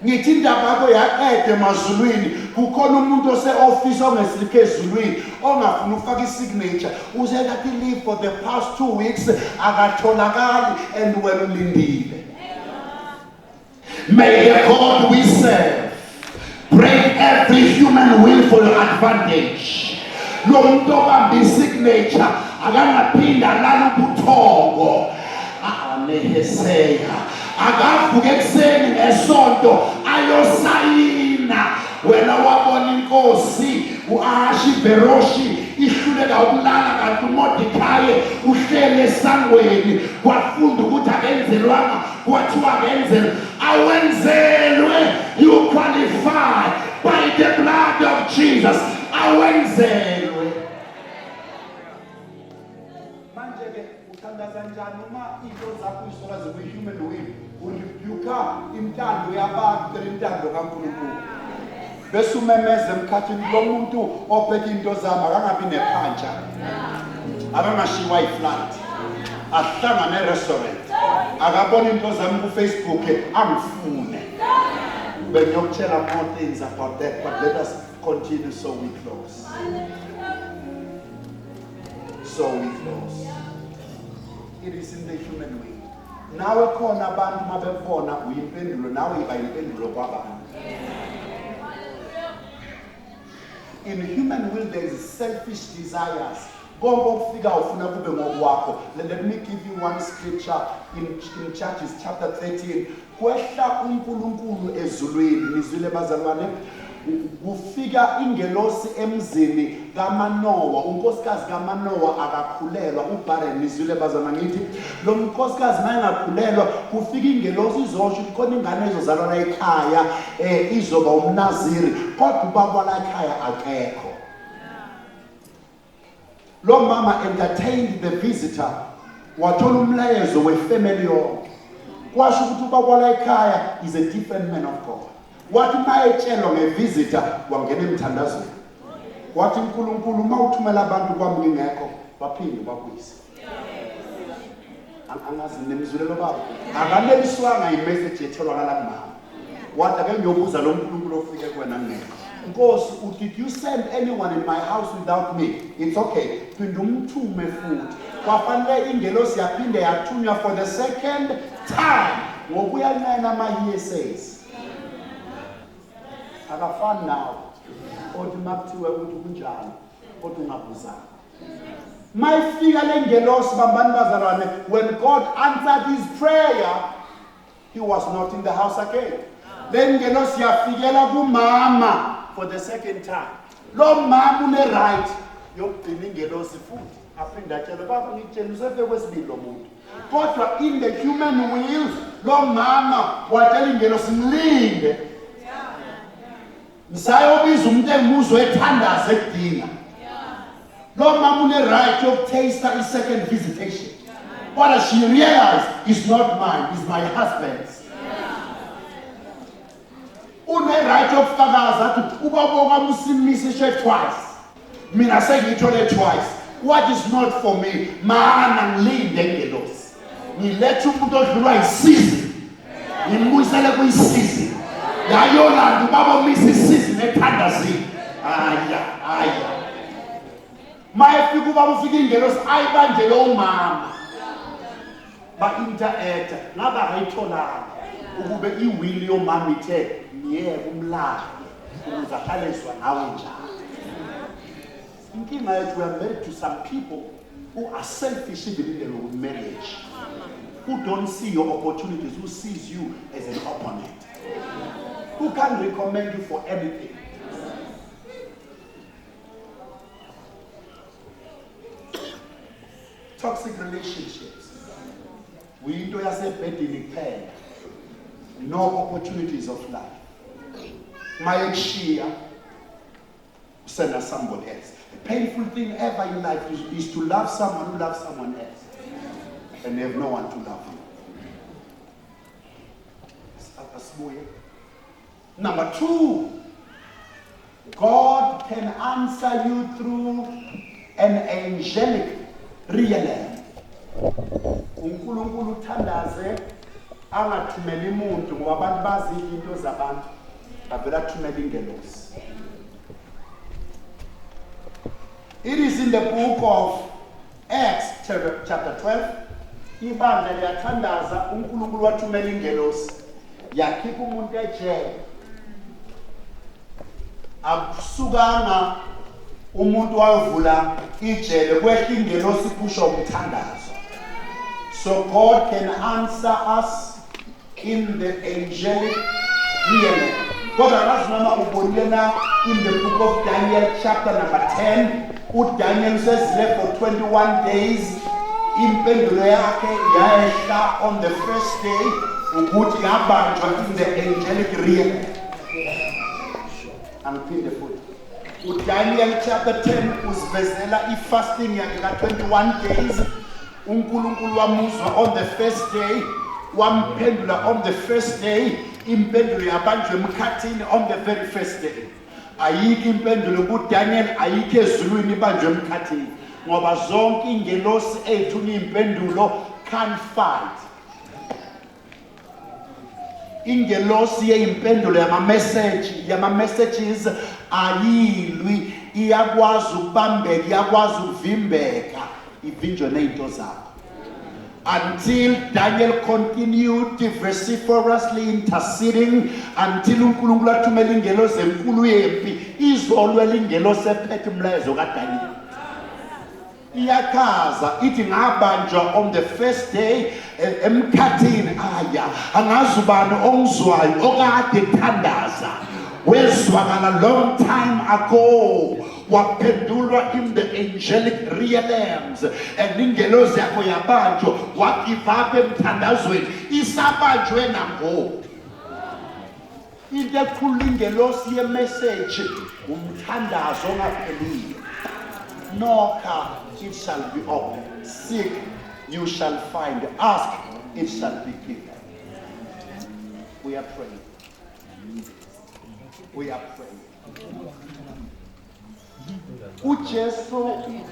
Ngithi indaba yakho yaqede emazulwini kukhona umuntu ose-office ongesilike ezulwini ongafuna ukufaka isignature uzekathi leave for the past 2 weeks akatholakali and wena ulindile. May the God we serve break every human will for your advantage. Lo muntu obamba isignature akangaphinda lala ubuthongo aneheseya akavuke ekseni ngesonto ayosayina wena wabona inkosi uAhashiveroshi ihluleka ukulala kanti uMordecai uhlele esangweni kwafunda ukuthi akenzelwanga kwathiwa akenzelwe awenzelwe. You qualify by the blood of Jesus. Awenzelwe. Kanjani uma into zakho isola ziku-human will urebuka intando yabantu intando kaNkulunkulu bese umemeze emkhathini lo muntu ophethe into zami akangabi nephantsha akangashiwa iflight ahlangane e-restaurant akabona into zami ku-Facebook angifune bengiyokutshela more things about that but let us continue so we close. It is in the human way. Nawe khona abantu mabebona uyimpendulo nawe iba impendulo kwabantu. In human will there is selfish desires. Konke okufika ufuna kube ngokwakho. Let me give you one scripture in Judges chapter 13. Kwehla uNkulunkulu ezulwini nizwile bazalwane kufika ingelosi emzini kaManowa unkosikazi kaManowa akakhulelwa uBaren nizwile bazana ngithi lo nkosikazi mayengakhulelwa kufika ingelosi izosho khona ingane ezozalwa la ekhaya izoba umnaziri kodwa ubaba la ekhaya akekho. Lo mama entertained the visitor wathola umlayezo wefamily yonke kwasho ukuthi ubaba la ekhaya is a different man of God. Wathi mayetshelwa ngevisitor wangena emthandazweni wathi uNkulunkulu mawuthumela abantu kwami ngingekho baphinde babuyise. Angazi nemizulelo baba akaneliswanga imessage ethelwakala kumama wathi ake ngiyobuza lo uNkulunkulu ofike kuwena ngekho. Nkosi, did you send anyone in my house without me? It's okay. Phinde umthume futhi. Kwafanele ingelosi yaphinde yathunywa for the second time ngokuyanqena ama-hearsays. Akafani nawe othi makuthiwe ukuthi kunjani kodwa ungabuzana. Mayifika le ngelosi bambani bazalwane when God answered his prayer he was not in the house again. Le ngelosi yafikela kumama for the second time. Lo mama une right yokugcina ingelosi futhi aphinde atshele baba ngitshela usefike kwesibili lo muntu. Kodwa in the human will lo mama watshela ingelosi mlinde. Msayobiza umuntu engimuzwe ethandaza ekudinga. Lo mama une right yokutaste i-second visitation. But she realized it's not mine, it's my husband's. Une right yokufakaza athi ubaba wami usimisishe twice. Mina sengithole twice. What is not for me? Maana ngilinde ngelosi. Ngilethe umuntu odlulwa isizini. Ngimbuyisele kuyisizini. Yayolanda ubaba umisa isizini ethandazini. Aya. mayefika ubaba ufika ingelosi ayibanje lo mama ba-interact ngabe ayitholanga ukube iwili yomama ithe niyeke umlando ukuze ahlaliswa nawe njalo. Inkinga yethu, we are married to some people who are selfish even in their marriage, who don't see your opportunities, who sees you as an opponent, who can't recommend you for anything. Toxic relationships. We into yasebhedini kuphela. No opportunities of life. Mayekushiya send somebody else. The painful thing ever in life is to love someone who loves someone else, and they have no one to love you. Number 2, God can answer you through an angelic realm. uNkulunkulu uthandaze angathumeli umuntu ngoba abantu bazi into zabantu, bavela athumela ingelosi. It is in the book of Acts chapter 12. Ibandla liyathandaza uNkulunkulu wathumela ingelosi yakhipha umuntu ejele. Akusukanga umuntu wayovula ijele kwehla ingelosi iphusha umthandazo. So God can answer us in the angelic realm. Kodwa lazima ubonile na in the book of Daniel chapter number 10. Daniel says there for 21 days. Impendulo yakhe yayehla on the first day ukuthi yabanjwa in the angelic realm. Angiphinde futhi. Daniel chapter 10 usivezela ifasting yakhe ka 21 days. uNkulunkulu wamuzwa on the first day, wamphendula on the first day. Impendulo yabanjwa emkhathini on the very first day. Ayikho impendulo kuDaniel, ayikho ezulwini ibanjwe emkhathini ngoba zonke ingelosi ethu impendulo can't fight. Ingelosi yeimpendulo yama messages ayilwi, iyakwazi ukubambeka, iyakwazi ukuvimbeka, ivinjwe nezinto zakho. Until Daniel continued vociferously interceding, until uNkulunkulu athumela ingelosi enkulu yempi izolwela ingelosi ephethe umlayezo kaDaniel. Iyakhaza ithi ngabanjwa on the first day emkhathini aya angazi ubani ongizwayo okade thandaza wezwakala long time ago waphendulwa in the angelic realms, and ingelosi yakho yabanjwa wagive up emthandazweni isabanjwe nangoku. Into ekhulu ingelosi yemessage umthandazo ongapheliyo. Knock, it shall be open. Seek, you shall find. Ask, it shall be given. We are praying. We are praying. Ujesu,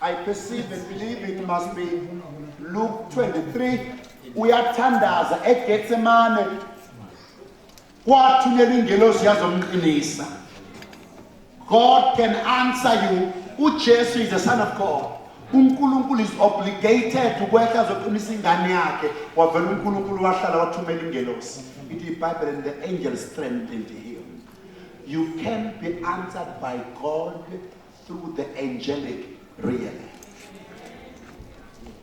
I perceive and believe it must be Luke 23. Uyathandaza eGetsemane. Wathunyela ingelosi yazomqinisa. God can answer you. Ujesu is the Son of God. uNkulunkulu is obligated to work as oqinisa ingane yakhe. Wavela uNkulunkulu wahlala wathumela ingelosi. Ithi iBhayibheli and the angels strengthened him. You can be answered by God through the angelic realm.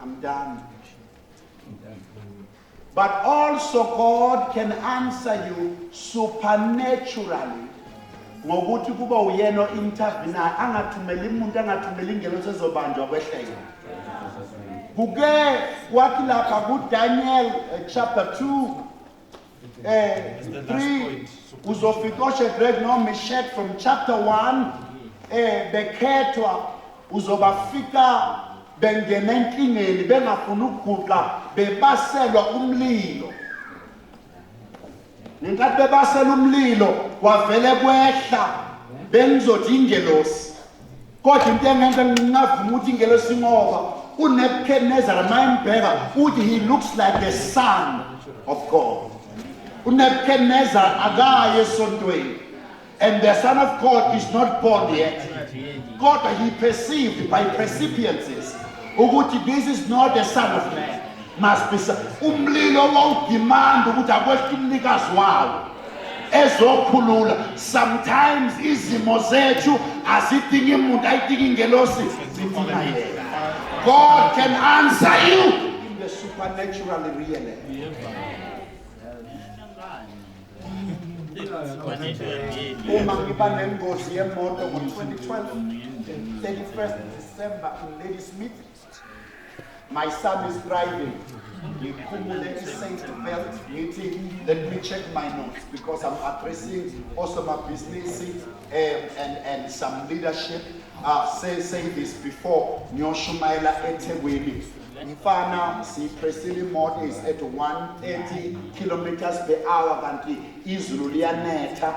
I'm done. But also God can answer you supernaturally. Ngokuthi kuba uyena intervener angathumeli umuntu angathumeli ingelosi ezobanjwa kwehlelo. Kuke wathi lapha kuDaniel chapter 2 3 uzofika oShadrach noMeshach from chapter 1 bekhethwa uzobafika bengena enkingeni bengafuna ukuguqa bebaselwa umlilo. Ngenkathi bebasela umlilo wavele kwehla bengizothi ingelosi. Kodwa into engenza ngingavuma ukuthi ingelosi ngoba uNebuchadnezzar mayembheka uthi he looks like the son of God. uNebuchadnezzar akaye esontweni, and the Son of God is not born yet. Kodwa he perceived by percipiences ukuthi this is not the son of man, must be umlilo wawudimanda ukuthi akwehla umnikazi wawo ezokhulula. Sometimes izimo zethu azidingi umuntu, ayidingi ingelosi, zidinga yena. God can answer you in the supernatural realm. Uma ngiba nengozi yemoto ngo-2012, 31st December in Ladysmith, my son is driving. Ngikhumule i-safety belt, ngithi let me check my notes because I'm addressing also my business and some leadership. Say this before ngiyoshumayela eThekwini. Mfana sipresile imoto is at 130 kilometers per hour kanti izulu liyanetha.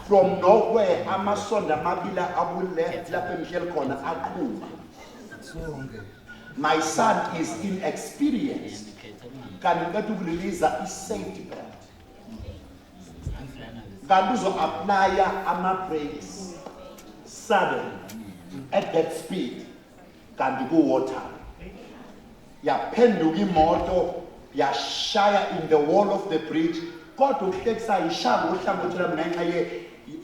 From nowhere amasonda amabili abu-left lapho engihleli khona aqhuma. My son is inexperienced. Kanti ngiqeda ukuliliza i-safety belt. Kanti uzo-applya ama-brakes suddenly at that speed kanti ku-water. Yaphenduka imoto yashaya in the wall of the bridge. Kodwa ukuhlekisa yishaya ngohlangothi lami ngenxa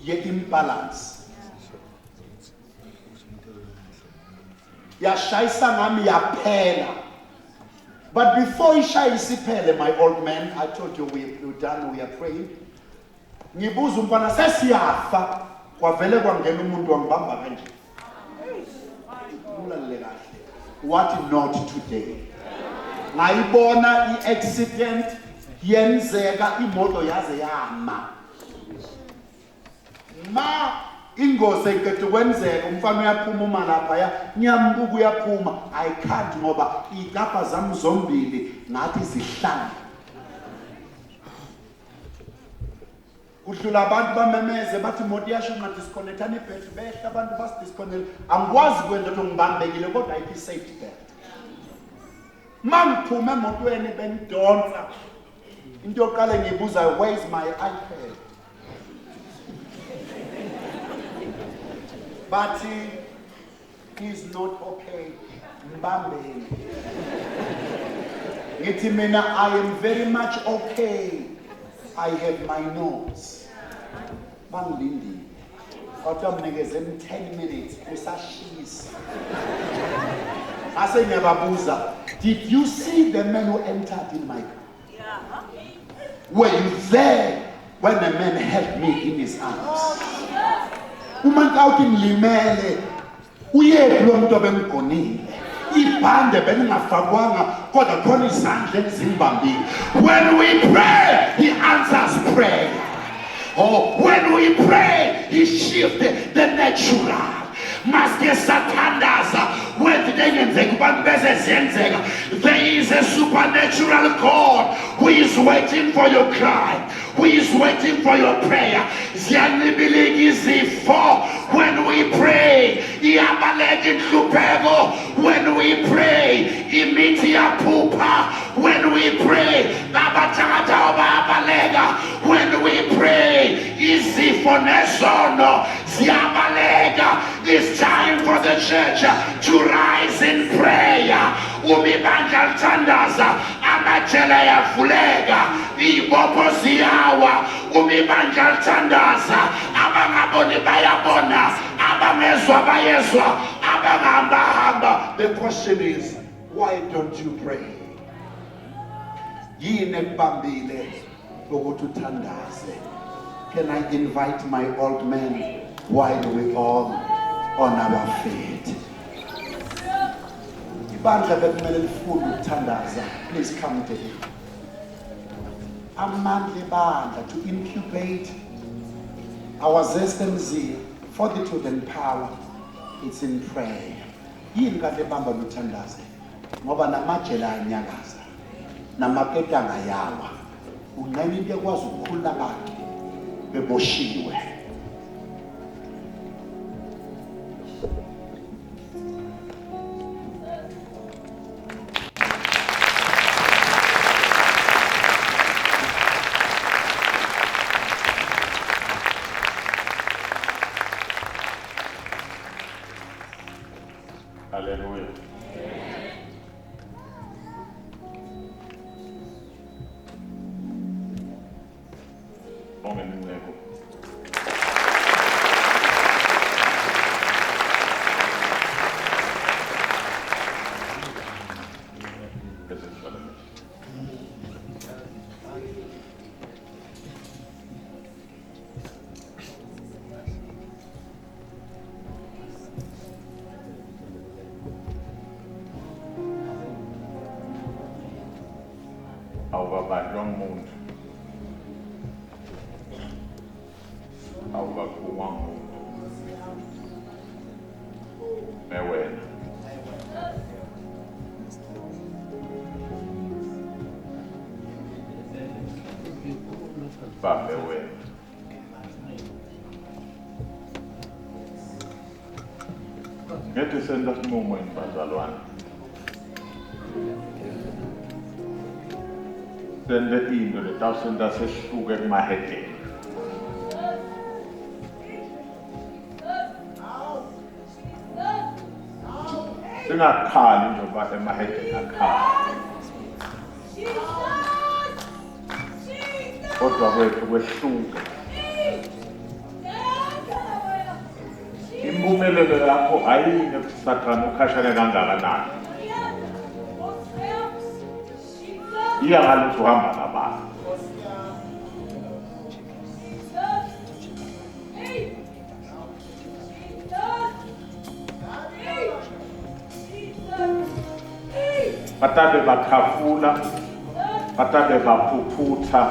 ye-imbalance. Yashayisa ngami yaphela. But before ishaya isiphele, my old man, I told you we're done, we are praying. Ngibuza umfana sesiyafa, kwavele kwangena umuntu wangibamba kanje. Ulalele kahle. What not today? Ngayibona i-accident yenzeka, imoto yaze yama. Ma ingozi eqeda kwenzeka, umfana uyaphuma uma laphaya, ngiyambuka uyaphuma. I can't ngoba igabha zami zombili ngathi zihlanga. Udlula abantu bamemeze bathi imoto yasho ungadisconnecta ibhetri, behla abantu basidisconnect. Angikwazi kwenda ukuthi ngibambekile kodwa ayikho i-safety belt. Mangiphuma emotweni bengidonsa. Into yokuqala ngibuza, where is my iPad? But he's not okay. Mbambeni. Ngithi mina, I am very much okay. I have my notes. Bangilindile. Kodwa mnikeze 10 minutes usashisa. Ase ngiyababuza, did you see the man who entered in my car? Yeah. Were you there when the man held me in his arms? Umuntu awuthi ngilimele, uyephi lo muntu obengigonile? Ibhande beningafakwanga kodwa khona izandla ezingibambile. When we pray, he answers prayer. Oh, when we pray, he shifts the natural. Maske sathandaza there is a supernatural God who is waiting for your cry, who is waiting for your prayer. When we pray, when we pray, when we pray, when we pray, it's time for the church to rise in prayer. Umibanja tandaza, amachela ya fulega, ibopo ziyawa, umibanja tandaza, abangaboni bayabona, abamezwa bayezwa, abangamba hamba. The question is, why don't you pray? Yine bambile ukuthi uthandaze. Can I invite my old man while we all on our feet? Ibandla bekumele lifune ukuthandaza. Please come to him. Amandla ibandla to incubate our systems, fortitude and power. It's in prayer. Yini kade bamba luthandaze? Ngoba namajela anyakaza. Namaketanga yawa. Unqena into ekwazi ukukhulula bakhe beboshiwe. awubabanjwa ngumuntu, awubaphuma ngumuntu, wena. Bambe wena. Ngethi senza sinqumo bazalwane. Senze into letawusenza sehluke emahedeni. Singakhali njengoba emahedeni akhala. Kodwa kwethu kwehluka. Impumelelo yakho ayinge Sathane ukhashane kangakanani. Iya ngalokuthi uhamba nabantu. Batabe bakhafula, batabe baphuphutha,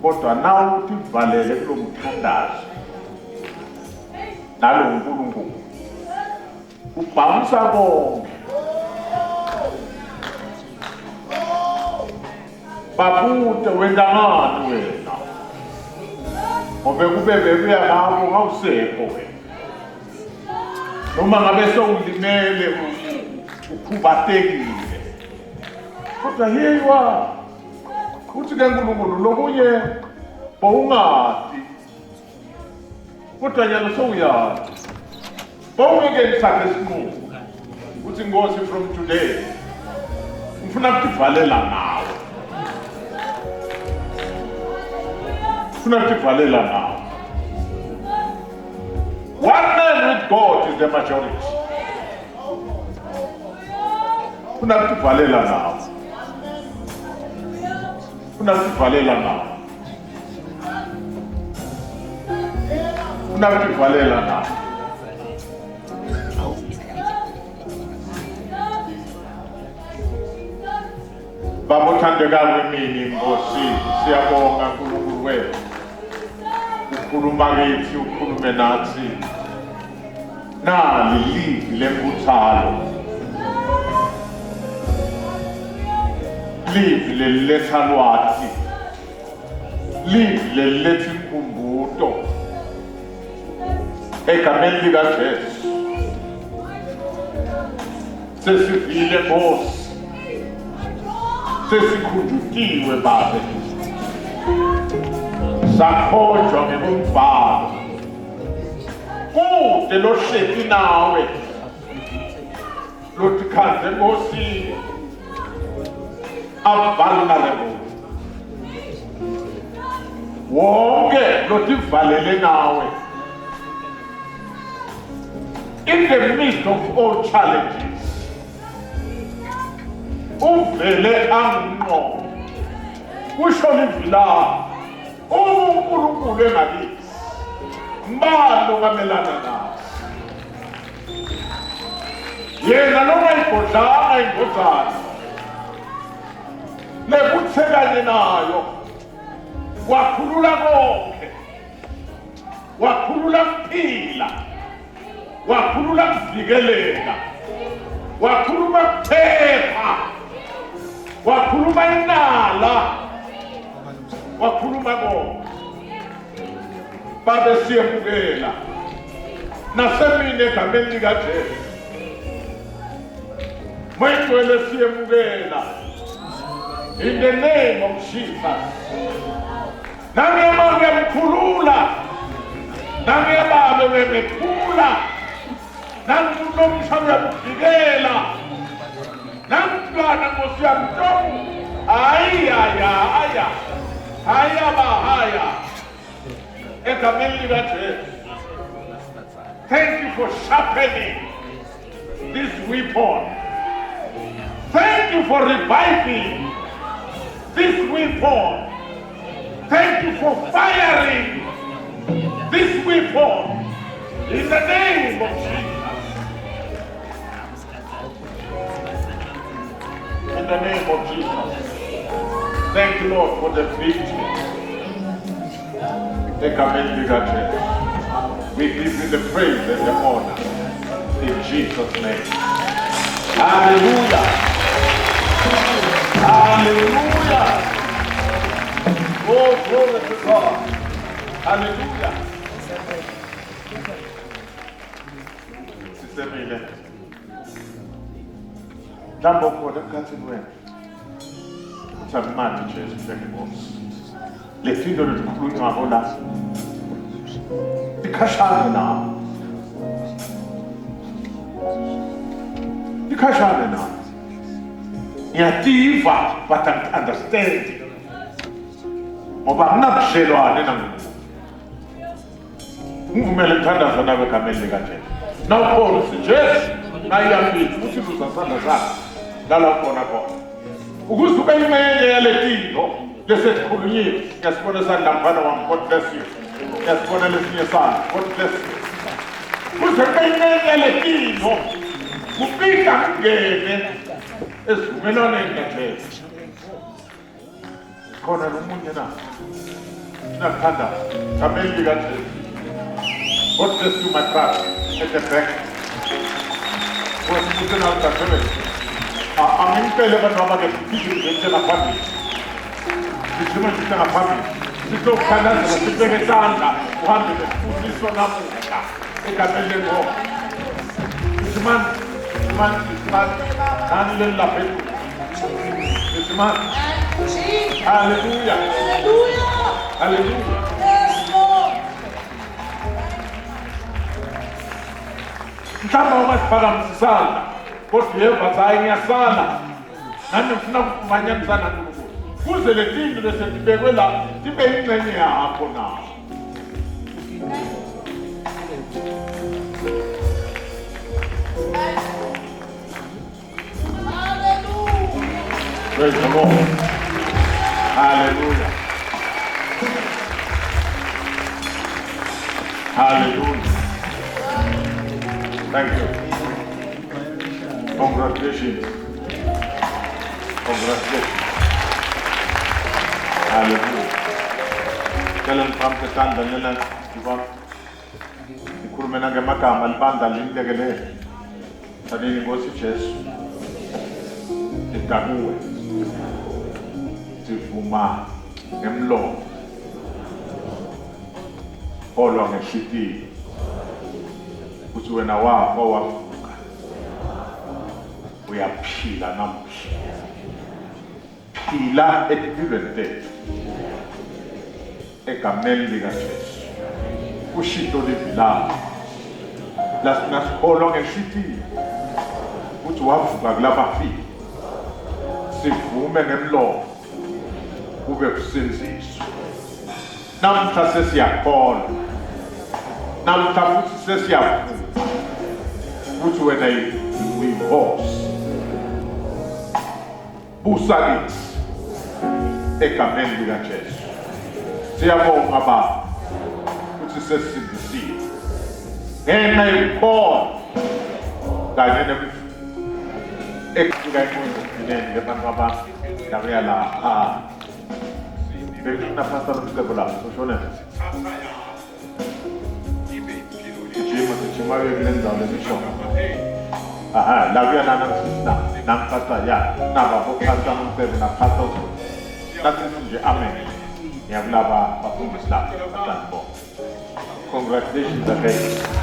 kodwa nawe uthi valele kulo mthandazo nalo uNkulunkulu ubhawusa konke. Babude wenda ngani wena, ngobe kube bebuya ngabo ngawusekho wena, noma ngabe sowulimele ukhubatekile, kodwa here you are. Uthi ke uNkulunkulu lokunye bowungadi, kodwa nyalo sowuyazi. Bowungeke nithathe isinqumo uthi Nkosi from today ngifuna ukuvalela nawe, ngifuna ukuvalela nawe. One man with God is the majority. Ngifuna ukuvalela nawe, ngifuna ukuvalela nawe, ngifuna ukuvalela nawe. Babothandekayo emini Nkosi, siyabonga uNkulunkulu wethu. Ukhuluma kithi, ukhulume nathi. Nali livi lembuthalo, livi leliletha lwazi, livi leliletha inkumbuto. Egameni likaJesu sesivile Nkosi, sesikhunjutiwe Baba, sakhonjwa ngebumbhalo, kude lohleki nawe lothi khanze Nkosi vulnerable, wonke lothi valele nawe in the midst of all challenges. Uvele angqo kusho livila uNkulunkulu engakithi mbalo kamelana nathi. Yena noma ibhodlanga ingozana nekutsekanye nayo, wakhulula konke, wakhulula kuphila, wakhulula kuvikeleka, wakhuluma kuphepha, wakhuluma inala, wakhuluma konke. Babe siyemukela nasemini egameni likaJesu, mwengcwele siyemukela in the name of Jesus. Nangiyama ngiyamkhulula, nangiyababa bebephula, nangunomsha uyakuvikela, nangumntwana Nkosi yamntomu. Haya bahaya egameni likaJesu. Thank you for sharpening this weapon. Thank you for reviving this weapon. Thank you for firing this weapon in the name of Jesus. In the name of Jesus. Thank you, Lord, for the victory. Egameni likaJesu. We give you the praise and the honor. In Jesus' name. Hallelujah. Hallelujah. Oh, glory to God. Hallelujah. Sister Mile. Lambo kodwa emkhathini wena. Uthamani Jesu njengenkosi. Le findo lokukhulunywa ngabo la. Ikhashana na. Ikhashana na. Ngiyativa but I understand. Ngoba kunabudlelwane namuntu. Ungivumele ngithandaza nawe egameni likaJesu. Nawukhona uthi Jesu nayiyambili uthi uzasanda zakhe lala khona khona. Ukuze ube ingxenye yale tinto lesesikhulunyiwe ngesibona sandlampana wami God bless you. Ngesibona lesinye sami God bless you. Ukuze ube ingxenye yale tinto kupika ngene esivumelwaneni kaJesu. Khona nomunye na. Nakuthanda egameni likaJesu. God bless you, my brother, at the back. When you put out the seven, I'm in the level of the people in the family. It's human to tell a family. It's no canada, it's a very sound, one minute, put this one up, it can be let go. It's man, and then la petu. It's man. Hallelujah. Hallelujah. Mhlawumbe ungasiphakamsisana kodwa yeva sayingiyasala nami ngifuna ukumanyanisana noNkulunkulu kuze le tinto lesitibekwe la tibe ingxenye yakho nawo. Praise the Lord. Hallelujah. Hallelujah. Thank you. Congratulations. Congratulations. Hallelujah. Tell them from the stand and then you want the Kurmenanga Makam and Banda Lindegale. Tadini Gosiches. The Tagu. The Fuma. Emlo. All along a city. Uthi wena wafa wavuka uyaphila namhla phila empilweni lethu egameni likaJesu ushito livilapha lasingasikholwa ngesithi uthi wavuka kulabafile sivume ngemlomo kube kusinziswa namhla sesiyakholwa namhla futhi sesiyavuma ukuthi wena uyinkosi busa kithi egameni likaJesu. Siyabonga Baba ukuthi sesisindisiwe ngenxa yokukhona kanye ekufika ekugcineni ngebantu abantu ndabuya lapha bengifuna pastor umcebo lapho ushone Chima kulenza lesishona. Aha, la kuya na pastor ya na babo pastor umcebo na pastor. Nathi nje amen. Ngiyakulaba bafundisi lapha. Congratulations again.